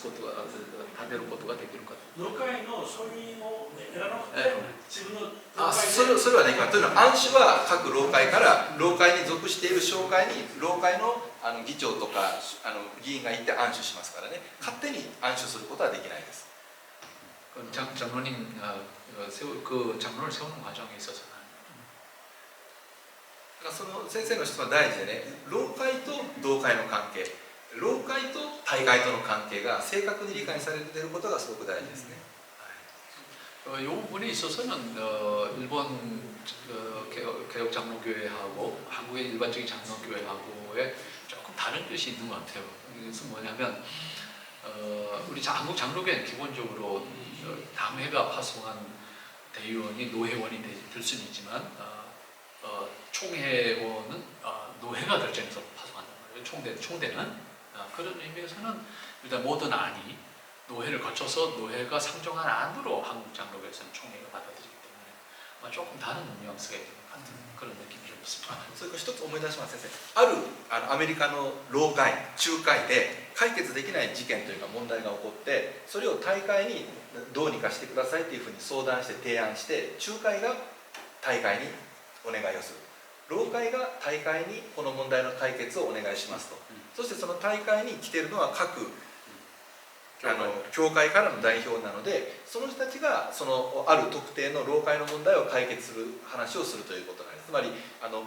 てることができるか。農会の承認を得らなくて自分のあ、それはできます。というのは暗視は各老会から老会に属している商会に老会の議長とか議員がいて暗視しますからね。勝手に暗視することはできないです。 장로님 그 장로를 세우는 과정에 있어서는 だからその先生の質問は大事でね、老会と同会の関係、老会と大会との関係が正確に理解されていることがすごく大事ですね。 이 부분에 있어서는 일본 개혁 장로교회하고 한국의 일반적인 장로교회하고의 조금 다른 뜻이 있는 것 같아요. 이것은 뭐냐면 우리 한국 장로교회는 기본적으로 당회가 파송한 대의원이 노회원이 될 수는 있지만 총회원은 노회가 결정해서 파송한단 말이에요. 총대는 그런 의미에서는 일단 모든 안이 노회를 거쳐서 노회가 상정한 안으로 한국 장로교에서는 총회가 받아들이기 때문에 조금 다른 뉘앙스가 있는 것 같은 그런 느낌이 좀 있습니다. それから一つ思い出します先生。あるアメリカの老会、仲介で解決できない事件というか問題が起こって、それを大会にどうにかしてくださいというふうに相談して提案して、仲介が大会にお願いをする。老会が大会にこの問題の解決をお願いしますと。そしてその大会に来ているのは各教会からの代表なので、その人たちがある特定の老会の問題を解決する話をするということなんです。つまり仲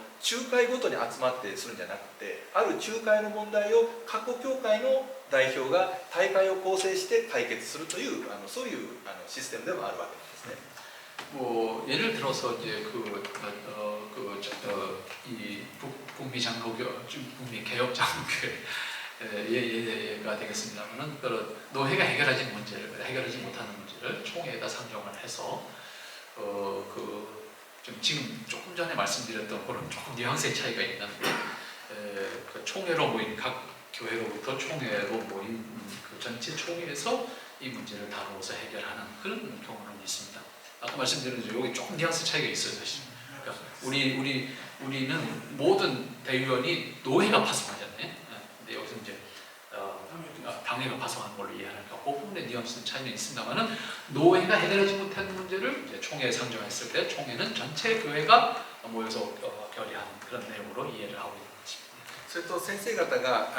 介ごとに集まってするんじゃなくて、ある仲介の問題を各教会の代表が大会を構成して解決するというそういうシステムでもあるわけですね。 뭐 예를 들어서 이제 이 북미 장로교, 북미 개혁 장로교 예가 되겠습니다만은 노회가 해결하지 못하는 문제를 총회에다 상정을 해서 지금 조금 전에 말씀드렸던 그런 조금 뉘앙스의 차이가 있는데 그 총회로 모인 각 교회로부터 총회로 모인 그 전체 총회에서 이 문제를 다루어서 해결하는 그런 경우는 있습니다. 아까 말씀드린 대로 여기 조금 뉘앙스 차이가 있어요, 사실. 그러니까 우리는 모든 대의원이 노회가 파송하잖아요. 근데 여기서 이제 당회가 파송하는 걸로 이해하니까 그 부분의 뉘앙스 차이는 있습니다만은 노회가 해결하지 못한 문제를 이제 총회에 상정했을 때 총회는 전체 교회가 모여서 결의하는 그런 내용으로 이해를 하고 있는 것입니다. それと先生方が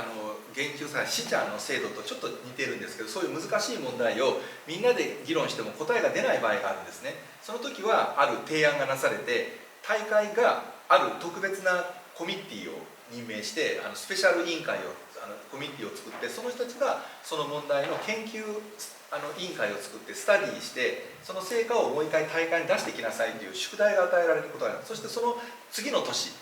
言及された死者の制度とちょっと似てるんですけど、そういう難しい問題をみんなで議論しても答えが出ない場合があるんですね。その時はある提案がなされて、大会がある特別なコミッティを任命してスペシャル委員会をコミッティを作って、その人たちがその問題の研究委員会を作ってスタディして、その成果をもう一回大会に出してきなさいという宿題が与えられることがある。そしてその次の年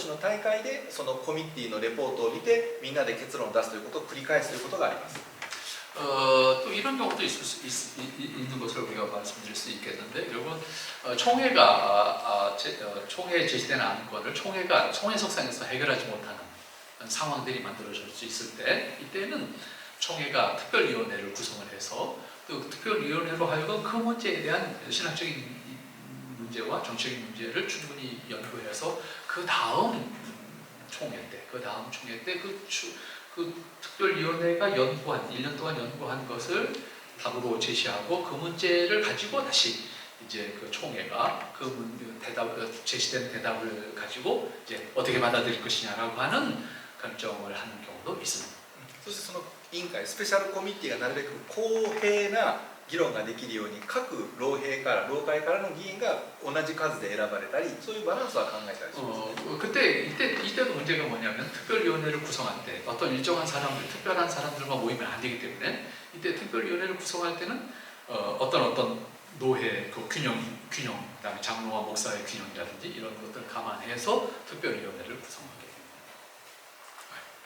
の大会でそのコミッティのレポートを見てみんなで結論を出すということを繰り返すということがあります。 또 이런 경우도 있는 것을 우리가 말씀드릴 수 있겠는데, 여러분 총회에 제시되는 안건을 총회 석상에서 해결하지 못하는 상황들이 만들어질 수 있을 때, 이때는 총회가 특별위원회를 구성을 해서 그 특별위원회로 하여금 그 문제에 대한 신학적인 문제와 정치적인 문제를 충분히 연구해서 그 다음 총회 때 그 특별위원회가 1년 동안 연구한 것을 답으로 제시하고 그 문제를 가지고 다시 이제 그 총회가 제시된 대답을 가지고 이제 어떻게 받아들일 것이냐라고 하는 결정을 하는 경우도 있습니다. そしてその委員会スペシャルコミッティがなるべく公平な議論ができるように各老会からの議員が同じ数で選ばれたり、そういうバランスは考えたりします。 이때도 문제가 뭐냐면 특별위원회를 구성할 때 어떤 일정한 사람들, 특별한 사람들만 모이면 안 되기 때문에 이때 특별위원회를 구성할 때는 어떤 노회 그 균형, 그다음에 장로와 목사의 균형이라든지 이런 것들을 감안해서 특별위원회를 구성하게 됩니다.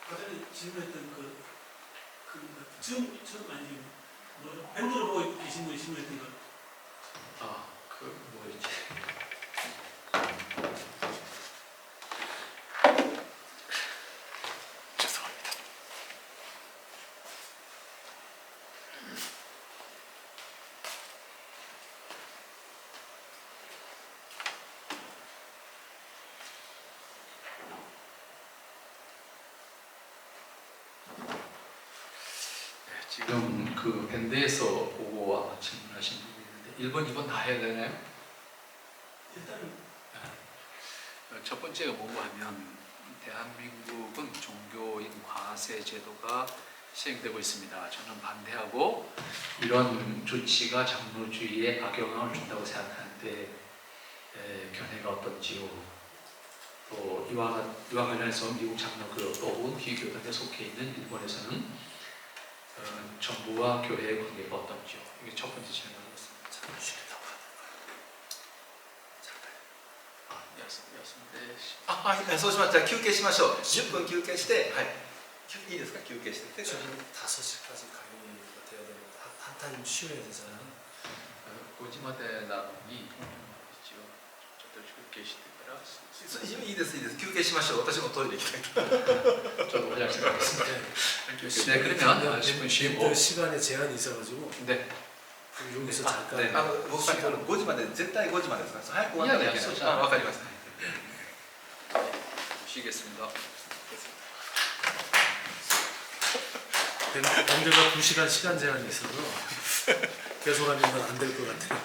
아까 전에 질문했던 처음 아니 밴드를 보고 계신 분이 질문했던 거. 그 뭐였지? 죄송합니다. 지금 그 밴드에서 보고 아마 질문하신 분이 있는데 1번, 2번 다 해야 되나요? 일단은 첫 번째가 뭐고 하면 대한민국은 종교인 과세 제도가 시행되고 있습니다. 저는 반대하고 이런 조치가 장로주의에 악영향을 준다고 생각하는데 견해가 어떤지요? 또 이와 관련해서 미국 장로교 또는 기교단에 속해 있는 일본에서는 정부와 교회의 관계가 어떤지요? 이게 첫 번째 질문이었습니다. 참 쉽다고 하는はい、そうしましたら休憩しましょう。10分休憩して、はい、いいですか、休憩して。 거예요. 저는 5시까지 강의가 돼야 되는데 한탄 쉬어야 되잖아요. 5時までなのに一応ちょっと休憩してからいいです、いいです。休憩しましょう。私もトイレ行きたい。 저도 화장실 가겠습니다. 네, 그러면 10분 쉬고 밴드 시간에 제한이 있어가지고 네. 여기서 잠깐 네. 僕さっき5時まで、絶対5時までですから、早く終わったらいけない。いやいやそうじゃないわかりました。 쉬겠습니다. 밴드가 2시간 시간 제한이 있어서 계속하면 안 될 것 같아요.